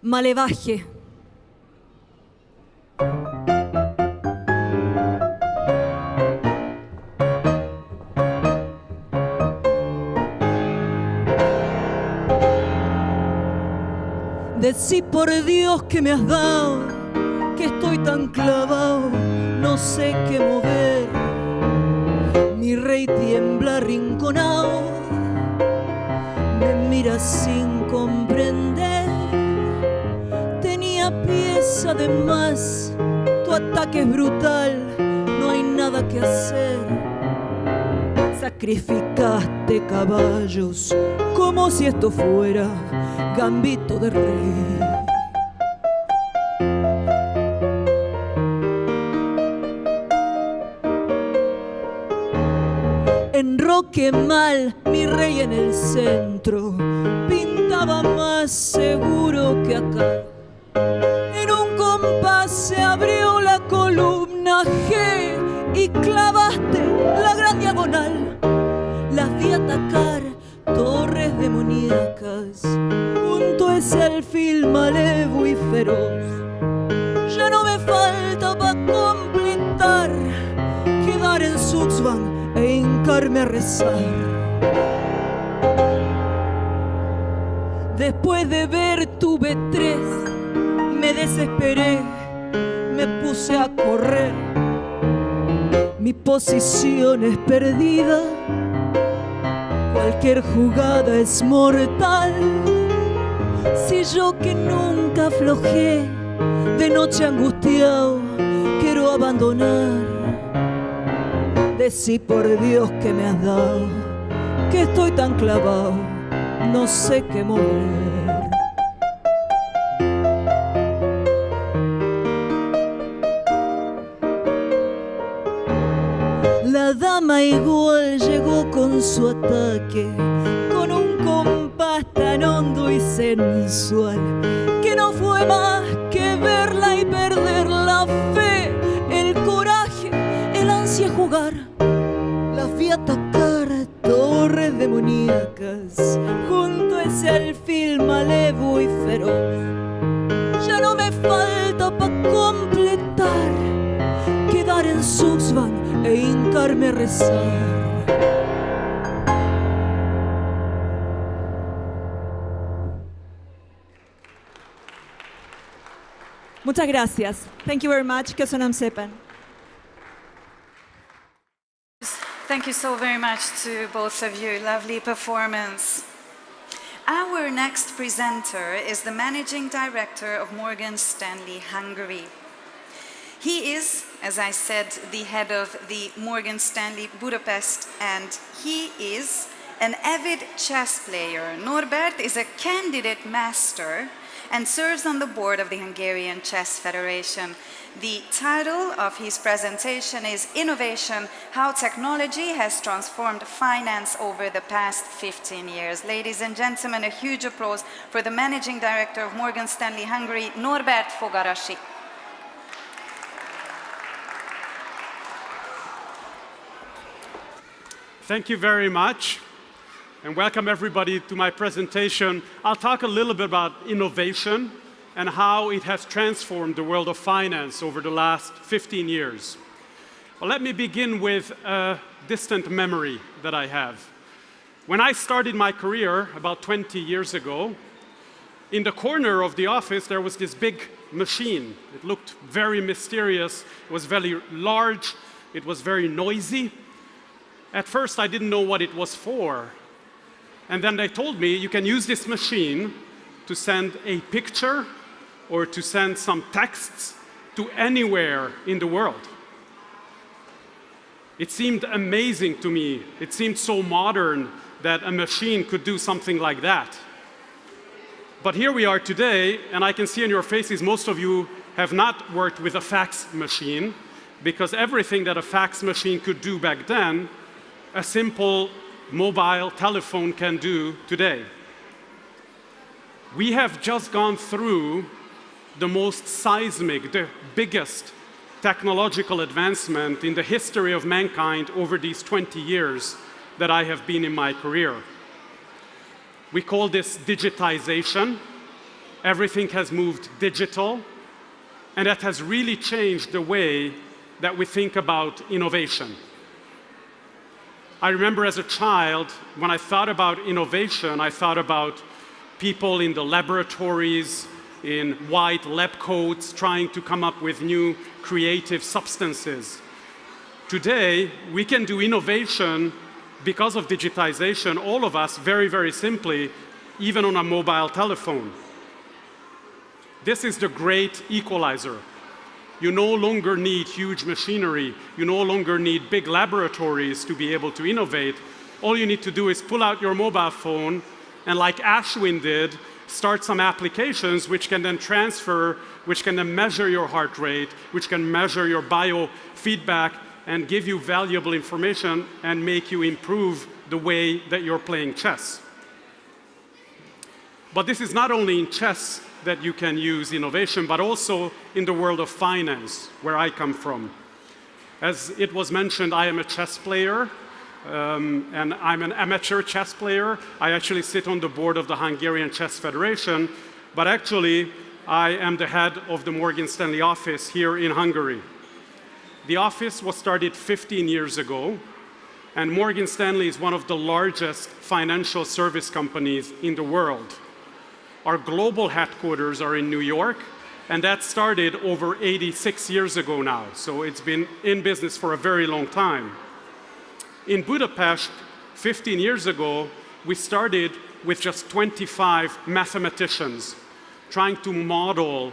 Malevaje. Decí por Dios que me has dado, que estoy tan clavado, no sé qué mover. Mi rey tiembla arrinconado, me mira sin comprender. Tenía pieza de más, tu ataque es brutal, no hay nada que hacer. Sacrificaste caballos como si esto fuera gambito de rey. Enroque mal, mi rey en el centro, pintaba más seguro que acá. En un compás se abrió la columna G y clavaste la gran diagonal. Las vi atacar torres demoníacas junto a ese alfil malevo y feroz. Ya no me falta pa' completar, quedar en Suxban e hincarme a rezar. Después de ver tu B3 me desesperé, me puse a correr. Mi posición es perdida, cualquier jugada es mortal. Si yo que nunca aflojé, de noche angustiado, quiero abandonar. Decí por Dios que me has dado, que estoy tan clavado, no sé qué mover. La dama igual llegó con su ataque, con un compás tan hondo y sensual, que no fue más que verla y perder la fe, el coraje, el ansia jugar. Las vi atacar torres demoníacas junto a ese alfil malevo y feroz. Ya no me falta pa' completar, quedar en Suxban e hincarme a rezar. Muchas gracias. Thank you very much. Köszönöm szépen. Thank you so very much to both of you. Lovely performance. Our next presenter is the Managing Director of Morgan Stanley Hungary. He is, as I said, the head of the Morgan Stanley Budapest, and he is an avid chess player. Norbert is a candidate master and serves on the board of the Hungarian Chess Federation. The title of his presentation is Innovation: How Technology Has Transformed Finance Over the Past 15 Years. Ladies and gentlemen, a huge applause for the Managing Director of Morgan Stanley Hungary, Norbert Fogarasi. Thank you very much, and welcome everybody to my presentation. I'll talk a little bit about innovation and how it has transformed the world of finance over the last 15 years. Well, let me begin with a distant memory that I have. When I started my career about 20 years ago, in the corner of the office there was this big machine. It looked very mysterious, it was very large, it was very noisy. At first I didn't know what it was for. And then they told me you can use this machine to send a picture or to send some texts to anywhere in the world. It seemed amazing to me. It seemed so modern that a machine could do something like that. But here we are today, and I can see in your faces most of you have not worked with a fax machine, because everything that a fax machine could do back then, a simple mobile telephone can do today. We have just gone through the most seismic, the biggest technological advancement in the history of mankind over these 20 years that I have been in my career. We call this digitization. Everything has moved digital, and that has really changed the way that we think about innovation. I remember as a child, when I thought about innovation, I thought about people in the laboratories, in white lab coats, trying to come up with new creative substances. Today, we can do innovation because of digitization, all of us, very, very simply, even on a mobile telephone. This is the great equalizer. You no longer need huge machinery. You no longer need big laboratories to be able to innovate. All you need to do is pull out your mobile phone and, like Ashwin did, start some applications which can then transfer, which can then measure your heart rate, which can measure your biofeedback and give you valuable information and make you improve the way that you're playing chess. But this is not only in chess that you can use innovation, but also in the world of finance, where I come from. As it was mentioned, I am a chess player, and I'm an amateur chess player. I actually sit on the board of the Hungarian Chess Federation, but actually I am the head of the Morgan Stanley office here in Hungary. The office was started 15 years ago, and Morgan Stanley is one of the largest financial service companies in the world. Our global headquarters are in New York, and that started over 86 years ago now, so it's been in business for a very long time. In Budapest, 15 years ago, we started with just 25 mathematicians, trying to model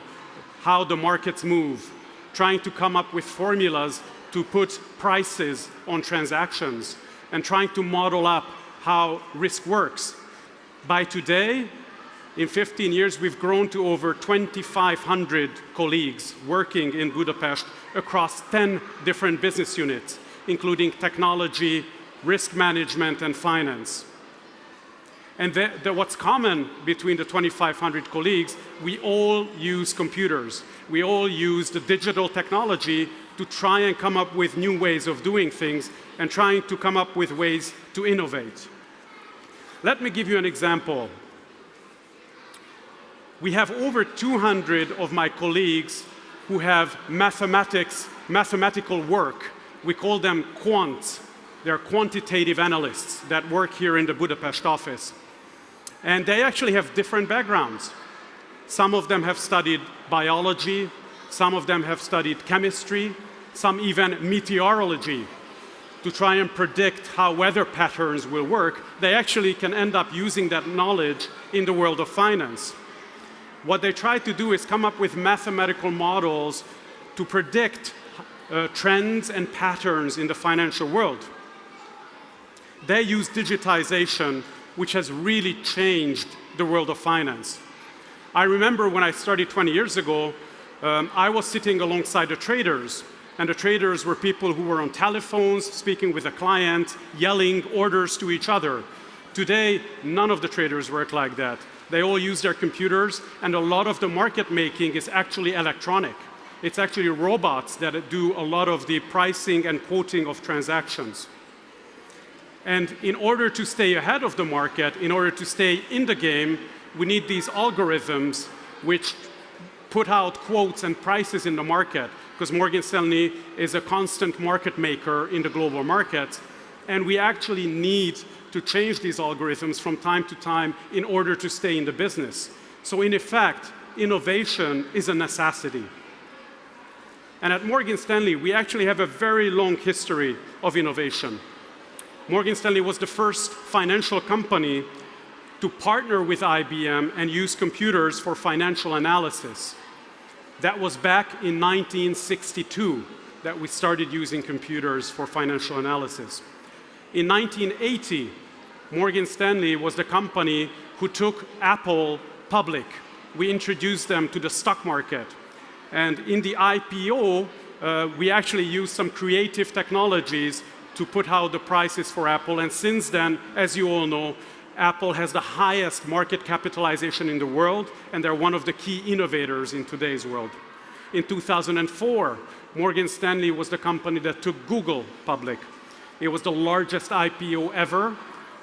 how the markets move, trying to come up with formulas to put prices on transactions, and trying to model up how risk works. By today, in 15 years, we've grown to over 2,500 colleagues working in Budapest across 10 different business units, including technology, risk management, and finance. And what's common between the 2,500 colleagues, we all use computers. We all use the digital technology to try and come up with new ways of doing things and trying to come up with ways to innovate. Let me give you an example. We have over 200 of my colleagues who have mathematical work. We call them quants. They're quantitative analysts that work here in the Budapest office. And they actually have different backgrounds. Some of them have studied biology, some of them have studied chemistry, some even meteorology to try and predict how weather patterns will work. They actually can end up using that knowledge in the world of finance. What they try to do is come up with mathematical models to predict trends and patterns in the financial world. They use digitization, which has really changed the world of finance. I remember when I started 20 years ago, I was sitting alongside the traders, and the traders were people who were on telephones, speaking with a client, yelling orders to each other. Today, none of the traders work like that. They all use their computers, and a lot of the market making is actually electronic. It's actually robots that do a lot of the pricing and quoting of transactions. And in order to stay ahead of the market, in order to stay in the game, we need these algorithms which put out quotes and prices in the market, because Morgan Stanley is a constant market maker in the global market, and we actually need to change these algorithms from time to time in order to stay in the business. So in effect, innovation is a necessity. And at Morgan Stanley, we actually have a very long history of innovation. Morgan Stanley was the first financial company to partner with IBM and use computers for financial analysis. That was back in 1962 that we started using computers for financial analysis. In 1980, Morgan Stanley was the company who took Apple public. We introduced them to the stock market. And in the IPO, we actually used some creative technologies to put out the prices for Apple. And since then, as you all know, Apple has the highest market capitalization in the world, and they're one of the key innovators in today's world. In 2004, Morgan Stanley was the company that took Google public. It was the largest IPO ever,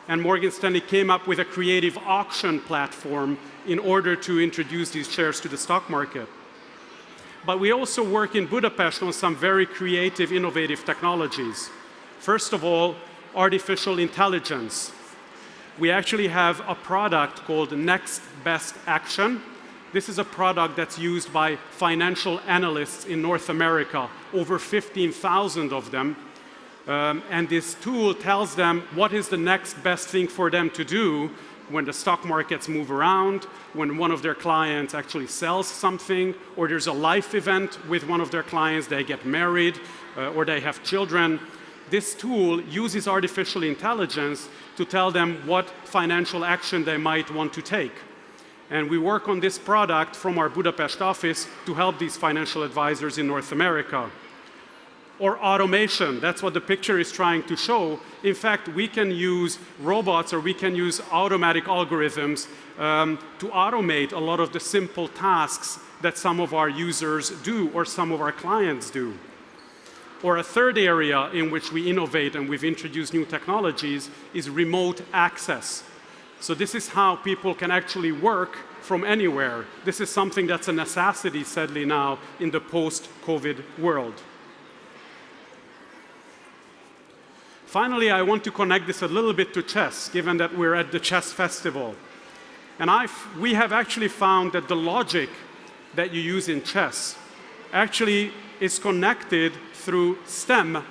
and Morgan Stanley came up with a creative auction platform in order to introduce these shares to the stock market. But we also work in Budapest on some very creative, innovative technologies. First of all, artificial intelligence. We actually have a product called Next Best Action. This is a product that's used by financial analysts in North America, over 15,000 of them. And this tool tells them what is the next best thing for them to do when the stock markets move around, when one of their clients actually sells something, or there's a life event with one of their clients, they get married, or they have children. This tool uses artificial intelligence to tell them what financial action they might want to take. And we work on this product from our Budapest office to help these financial advisors in North America. Or automation, that's what the picture is trying to show. In fact, we can use robots or we can use automatic algorithms to automate a lot of the simple tasks that some of our users do or some of our clients do. Or a third area in which we innovate and we've introduced new technologies is remote access. So this is how people can actually work from anywhere. This is something that's a necessity, sadly now, in the post-COVID world. Finally, I want to connect this a little bit to chess, given that we're at the chess festival. And we have actually found that the logic that you use in chess actually is connected through STEM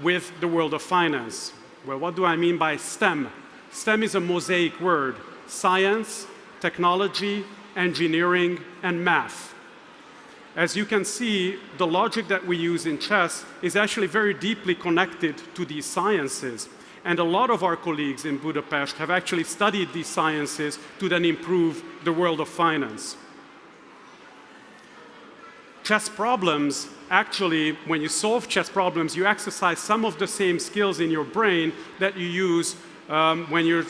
with the world of finance. Well, what do I mean by STEM? STEM is a mosaic word: science, technology, engineering, and math. As you can see, the logic that we use in chess is actually very deeply connected to these sciences. And a lot of our colleagues in Budapest have actually studied these sciences to then improve the world of finance. Chess problems, actually, when you solve chess problems, you exercise some of the same skills in your brain that you use when you're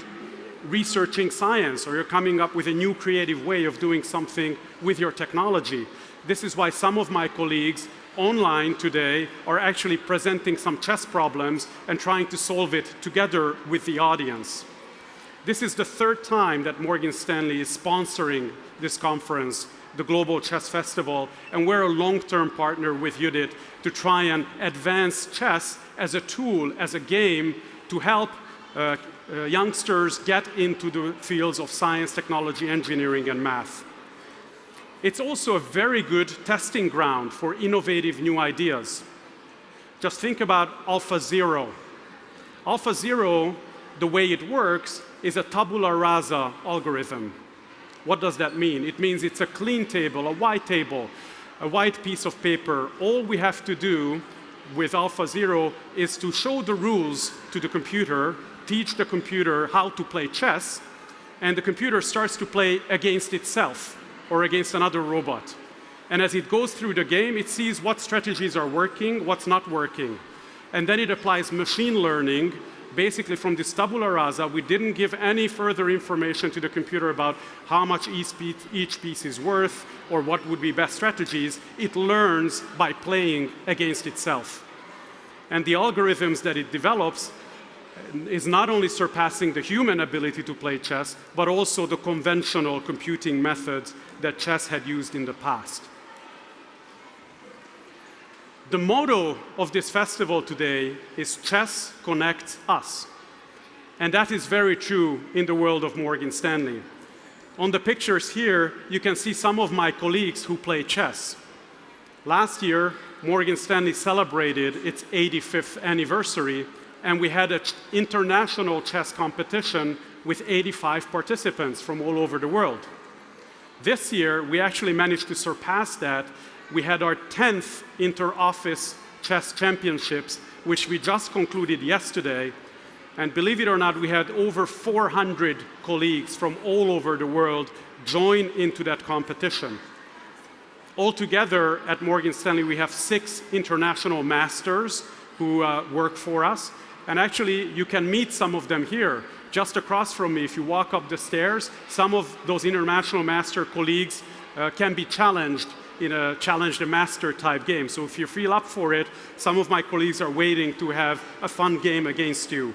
researching science or you're coming up with a new creative way of doing something with your technology. This is why some of my colleagues online today are actually presenting some chess problems and trying to solve it together with the audience. This is the third time that Morgan Stanley is sponsoring this conference, the Global Chess Festival, and we're a long-term partner with Judit to try and advance chess as a tool, as a game, to help youngsters get into the fields of science, technology, engineering, and math. It's also a very good testing ground for innovative new ideas. Just think about AlphaZero. AlphaZero, the way it works, is a tabula rasa algorithm. What does that mean? It means it's a clean table, a white table. a white piece of paper. All we have to do with AlphaZero is to show the rules to the computer, teach the computer how to play chess, and the computer starts to play against itself or against another robot. And as it goes through the game, it sees what strategies are working, what's not working. And then it applies machine learning. Basically, from this tabula rasa, we didn't give any further information to the computer about how much each piece is worth or what would be best strategies. It learns by playing against itself. And the algorithms that it develops is not only surpassing the human ability to play chess, but also the conventional computing methods that chess had used in the past. The motto of this festival today is Chess Connects Us. And that is very true in the world of Morgan Stanley. On the pictures here, you can see some of my colleagues who play chess. Last year, Morgan Stanley celebrated its 85th anniversary, and we had an international chess competition with 85 participants from all over the world. This year, we actually managed to surpass that. We had our 10th inter-office chess championships, which we just concluded yesterday. And believe it or not, we had over 400 colleagues from all over the world join into that competition. Altogether, at Morgan Stanley, we have 6 international masters who work for us. And actually, you can meet some of them here. Just across from me, if you walk up the stairs, some of those international master colleagues can be challenged in a challenge the master type game. So if you feel up for it, some of my colleagues are waiting to have a fun game against you.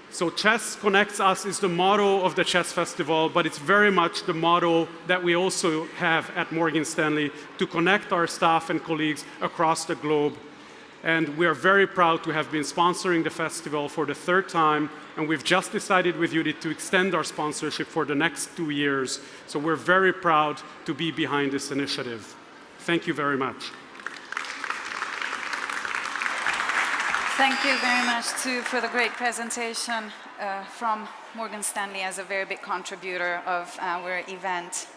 So Chess Connects Us is the motto of the Chess Festival, but it's very much the motto that we also have at Morgan Stanley to connect our staff and colleagues across the globe. And we are very proud to have been sponsoring the festival for the 3rd time, and we've just decided with Judit to extend our sponsorship for the next 2 years. So we're very proud to be behind this initiative. Thank you very much. Thank you very much too for the great presentation from Morgan Stanley as a very big contributor of our event.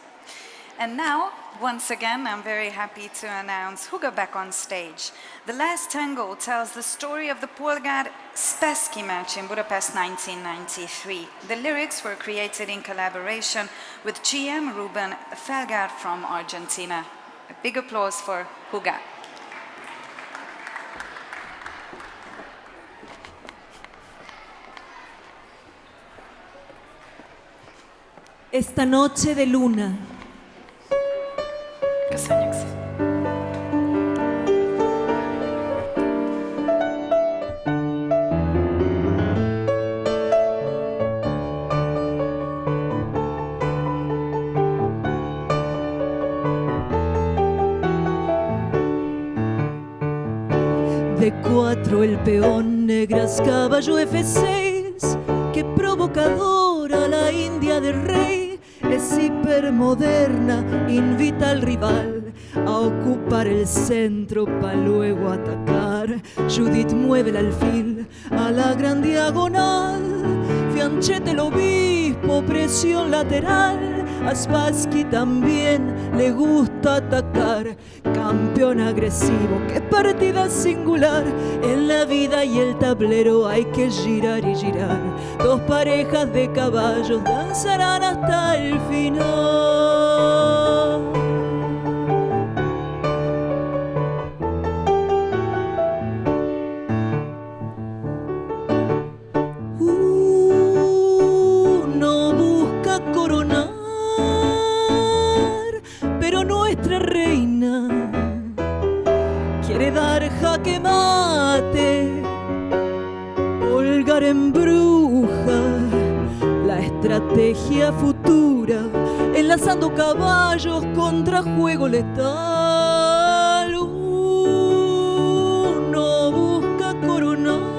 And now, once again, I'm very happy to announce Huga back on stage. The Last Tango tells the story of the Polgar-Spassky match in Budapest 1993. The lyrics were created in collaboration with GM Ruben Felgar from Argentina. A big applause for Huga. Esta noche de luna. Köszönjük szépen. De 4 el peón, negras caballo F6, qué provocadora la India del rey. Es hipermoderna, invita al rival a ocupar el centro para luego atacar. Judit mueve el alfil a la gran diagonal, Fianchete el obispo, presión lateral. A Spassky también le gusta atacar. Campeón agresivo, qué partida singular. En la vida y el tablero hay que girar y girar. 2 parejas de caballos danzarán hasta el final. Uno busca coronar, pero nuestra reina quiere dar jaque mate. Polgar embruja la estrategia futura, enlazando caballos contra juego letal. Uno busca coronar.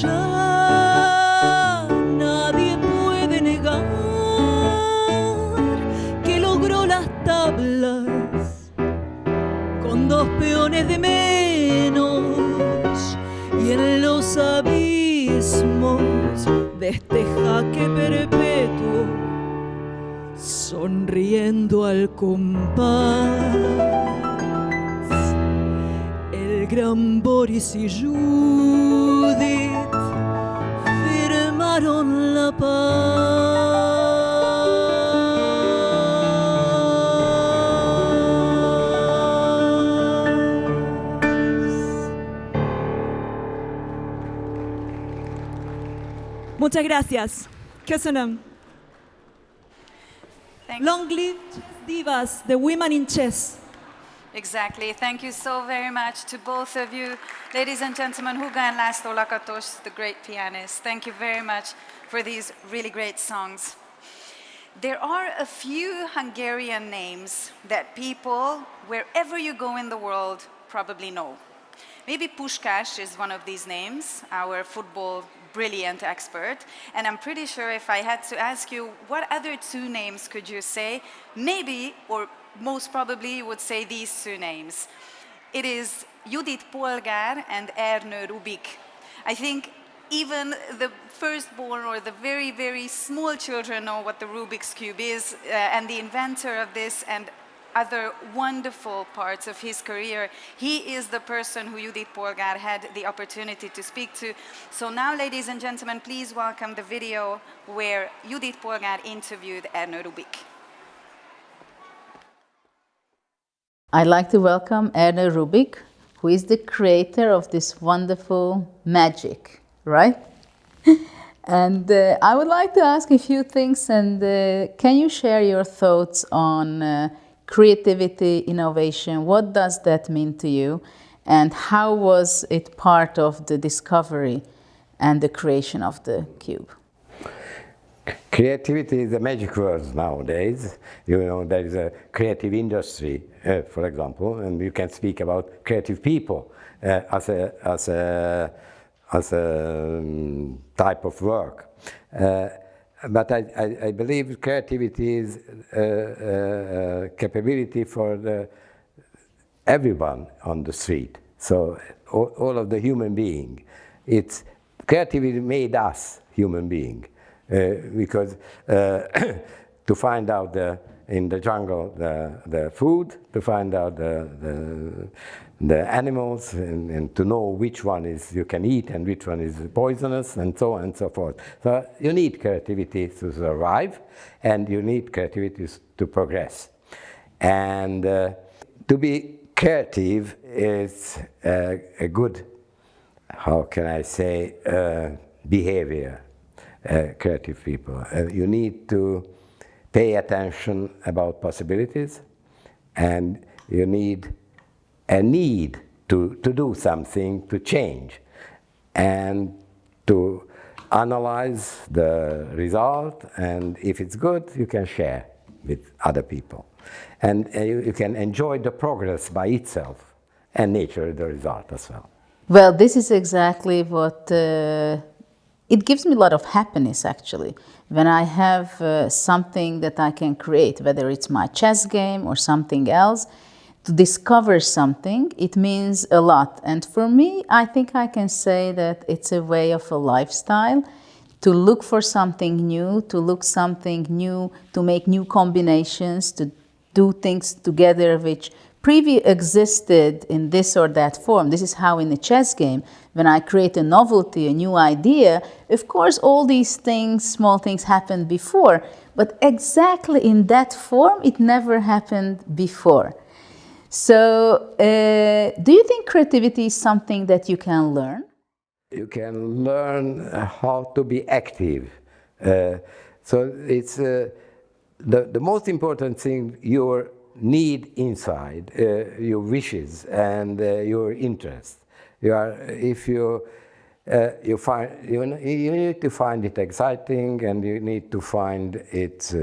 Ya millones de menos y en los abismos de este jaque perpetuo, sonriendo al compás, el gran Boris y Judith firmaron la paz. Muchas gracias. Köszönöm. Long live chess divas, the women in chess. Exactly. Thank you so very much to both of you. Ladies and gentlemen, Huga and László Lakatos, the great pianist. Thank you very much for these really great songs. There are a few Hungarian names that people, wherever you go in the world, probably know. Maybe Puskás is one of these names, our football brilliant expert. And I'm pretty sure if I had to ask you, what other two names could you say? Maybe, or most probably, you would say these two names. It is Judit Polgar and Ernö Rubik. I think even the firstborn or the very, very small children know what the Rubik's Cube is, and the inventor of this and other wonderful parts of his career. He is the person who Judit Polgar had the opportunity to speak to. So now, ladies and gentlemen, please welcome the video where Judit Polgar interviewed Ernö Rubik. I'd like to welcome Ernö Rubik, who is the creator of this wonderful magic, right? And I would like to ask a few things, and can you share your thoughts on creativity, innovation? What does that mean to you? And how was it part of the discovery and the creation of the cube? Creativity is a magic word nowadays. You know, there is a creative industry, for example, and you can speak about creative people as a type of work. But I believe creativity is a capability for everyone on the street. So all of the human being. Creativity made us human being. Because to find out in the jungle the food, to find out the animals, and to know which one is you can eat and which one is poisonous, and so on and so forth. So you need creativity to survive, and you need creativity to progress. And to be creative is a good, how can I say, behavior. Creative people. You need to pay attention about possibilities, and you need a need to do something, to change, and to analyze the result, and if it's good, you can share with other people. And you can enjoy the progress by itself, and nature the result as well. Well, this is exactly what it gives me a lot of happiness, actually, when I have something that I can create, whether it's my chess game or something else. To discover something, it means a lot. And for me, I think I can say that it's a way of a lifestyle, to look for something new, to make new combinations, to do things together which previously existed in this or that form. This is how in a chess game, when I create a novelty, a new idea, of course all these things, small things happened before, but exactly in that form it never happened before. So do you think creativity is something that you can learn? You can learn how to be active. So it's the most important thing, your need inside, your wishes and your interests. You need to find it exciting, and you need to find it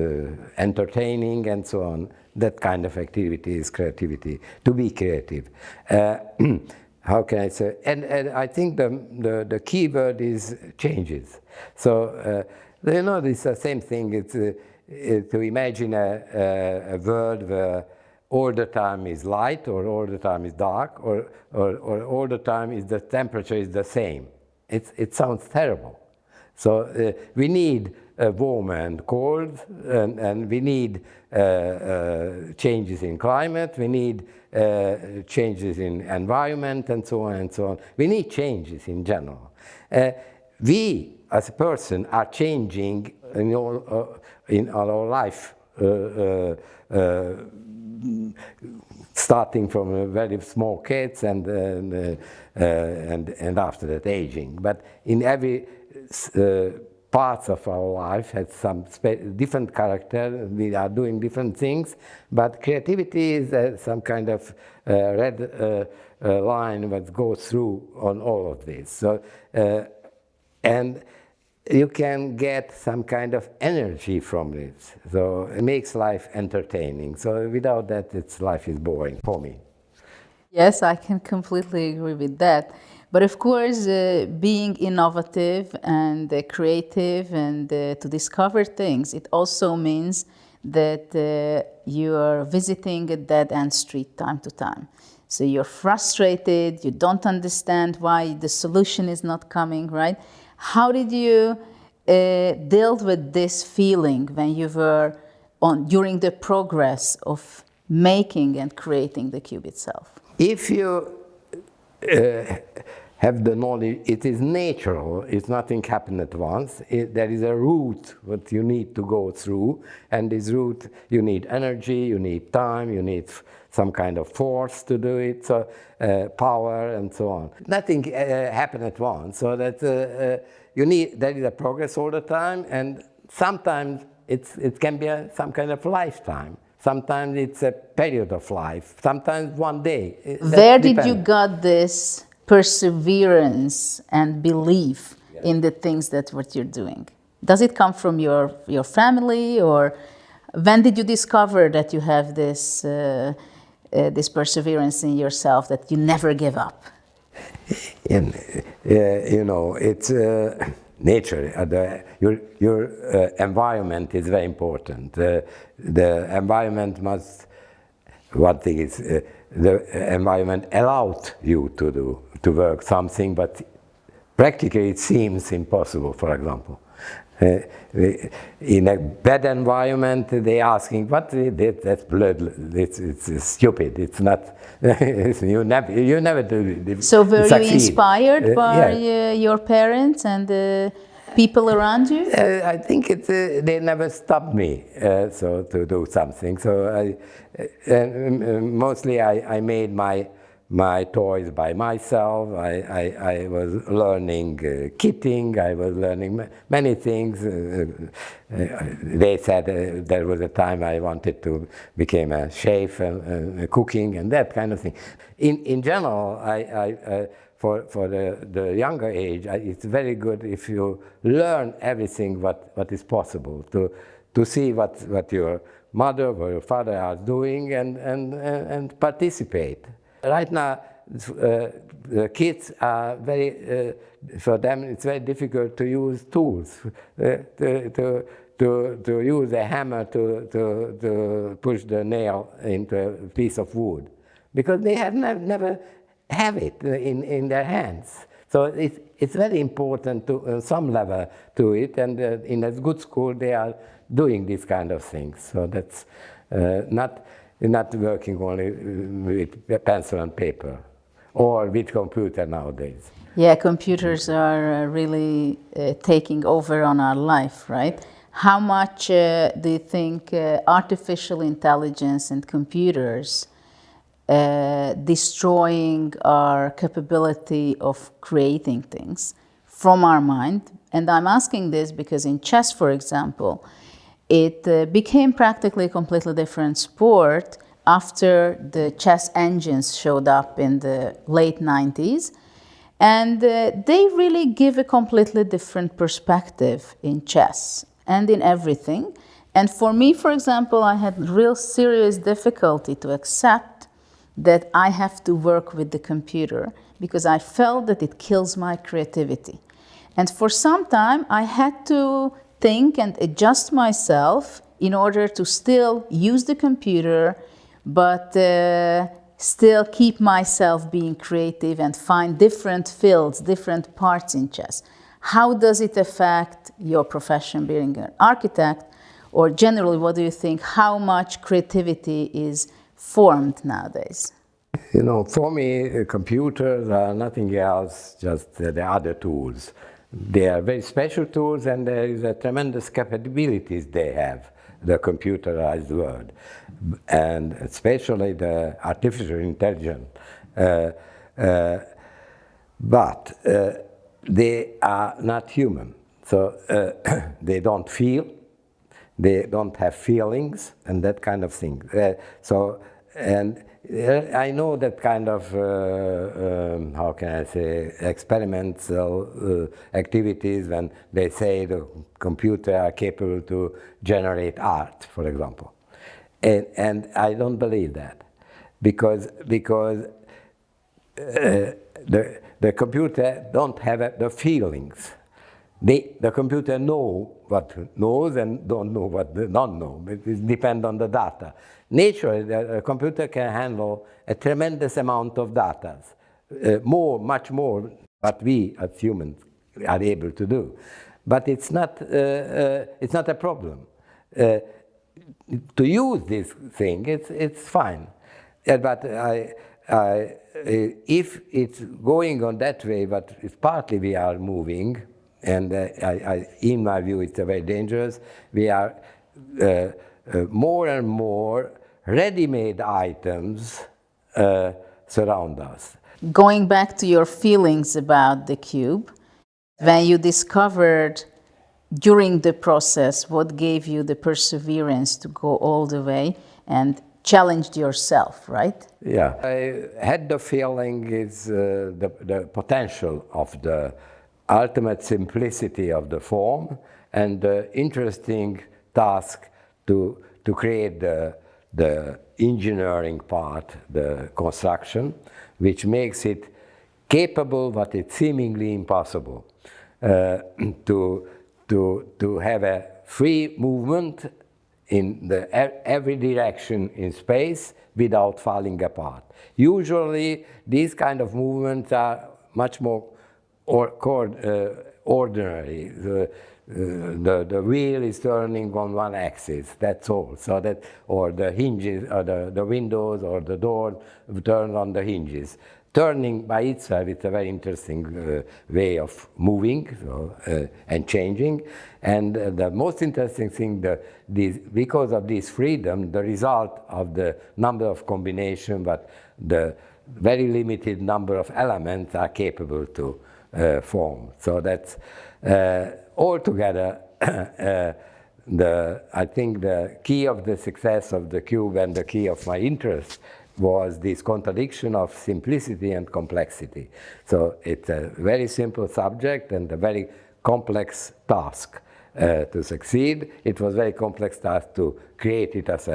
entertaining, and so on. That kind of activity is creativity. To be creative. How can I say? And I think the key word is changes. So you know, it's the same thing. It's to imagine a world where all the time is light, or all the time is dark, or all the time is the temperature is the same. It sounds terrible. So we need warm and cold, and we need changes in climate, we need changes in environment, and so on and so on. We need changes in general. We, as a person, are changing in our life, starting from very small kids and after that aging. But in every parts of our life has some different character. We are doing different things, but creativity is some kind of red line that goes through on all of this. So, and you can get some kind of energy from it. So it makes life entertaining. So without that, life is boring for me. Yes, I can completely agree with that. But of course, being innovative and creative and to discover things, it also means that you are visiting a dead-end street time to time. So you're frustrated, you don't understand why the solution is not coming, right? How did you deal with this feeling when you were during the progress of making and creating the cube itself? If you have the knowledge, it is natural, it's nothing happened at once. There is a route that you need to go through, and this route, you need energy, you need time, you need some kind of force to do it, so power and so on. Nothing happened at once, so that there is a progress all the time, and sometimes it can be some kind of lifetime. Sometimes it's a period of life, sometimes one day. Where did you got this perseverance and belief in the things that what you're doing? Does it come from your family, or when did you discover that you have this this perseverance in yourself, that you never give up? You know, it's nature. Your environment is very important. The environment must, one thing is, the environment allowed you to work something, but practically it seems impossible, for example. In a bad environment, they're asking, what is it? That's blood, it's stupid, it's not, you never do. So were succeed. You inspired by yeah. Your parents and the people around you? I think they never stopped me so to do something. So mostly I made my toys by myself. I was learning kitting, I was learning many things. They said there was a time I wanted to become a chef and cooking and that kind of thing. In general, for the younger age, it's very good if you learn everything what is possible, to see what your mother or your father are doing and participate. Right now, the kids are very, for them it's very difficult to use tools, to use a hammer to push the nail into a piece of wood, because they have never have it in their hands. So it's very important to some level to it, and in a good school they are doing these kind of things. So that's not working only with pencil and paper or with computer nowadays. Yeah, computers are really taking over on our life, right? How much do you think artificial intelligence and computers destroying our capability of creating things from our mind? And I'm asking this because in chess, for example, it became practically a completely different sport after the chess engines showed up in the late 90s. And they really give a completely different perspective in chess and in everything. And for me, for example, I had real serious difficulty to accept that I have to work with the computer because I felt that it kills my creativity. And for some time, I had to think and adjust myself in order to still use the computer but still keep myself being creative and find different fields, different parts in chess. How does it affect your profession being an architect? Or generally, what do you think? How much creativity is formed nowadays? You know, for me, computers are nothing else, just the other tools. They are very special tools, and there is a tremendous capabilities they have, the computerized world, and especially the artificial intelligence. But they are not human, so they don't feel, they don't have feelings, and that kind of thing. I know that kind of, how can I say, experimental activities when they say the computer are capable to generate art, for example. And I don't believe that, because the computer don't have the feelings. The computer know what knows and don't know what don't know. It depends on the data. Naturally, the computer can handle a tremendous amount of data, much more what we as humans are able to do. But it's not a problem. To use this thing, it's fine. But if it's going on that way, but it's partly we are moving, and in my view, it's very dangerous. We are more and more ready-made items surround us. Going back to your feelings about the cube, when you discovered during the process what gave you the perseverance to go all the way and challenged yourself, right? Yeah, I had the feeling is the potential of the ultimate simplicity of the form and the interesting task to create the engineering part, the construction, which makes it capable, but it's seemingly impossible, to have a free movement in every direction in space without falling apart. Usually, these kind of movements are much more ordinary. The wheel is turning on one axis, that's all. So that, or the hinges, or the windows, or the door turn on the hinges. Turning by itself, it's a very interesting way of moving and changing. And the most interesting thing, because of this freedom, the result of the number of combinations, but the very limited number of elements are capable to form. So that's altogether, I think the key of the success of the cube and the key of my interest was this contradiction of simplicity and complexity. So it's a very simple subject and a very complex task to succeed. It was a very complex task to create it as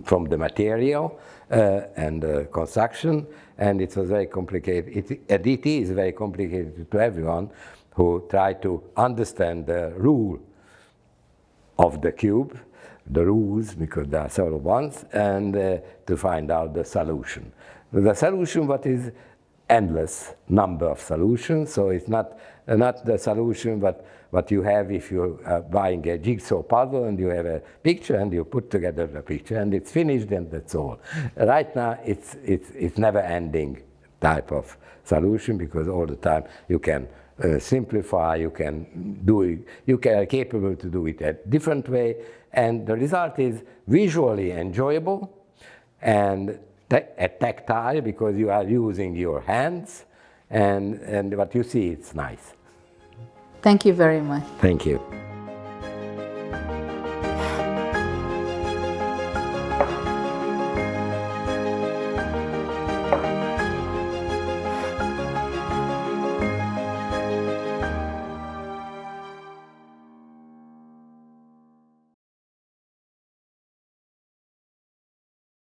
from the material and construction, and it was very complicated. It is very complicated to everyone who try to understand the rule of the cube, the rules, because there are several ones, and to find out the solution. The solution, what is endless number of solutions, so it's not the solution what you have if you are buying a jigsaw puzzle and you have a picture and you put together the picture and it's finished and that's all. Right now it's never ending type of solution, because all the time you can simplify, you can do it, you are capable to do it a different way, and the result is visually enjoyable and tactile, because you are using your hands, and what you see, it's nice. Thank you very much. Thank you.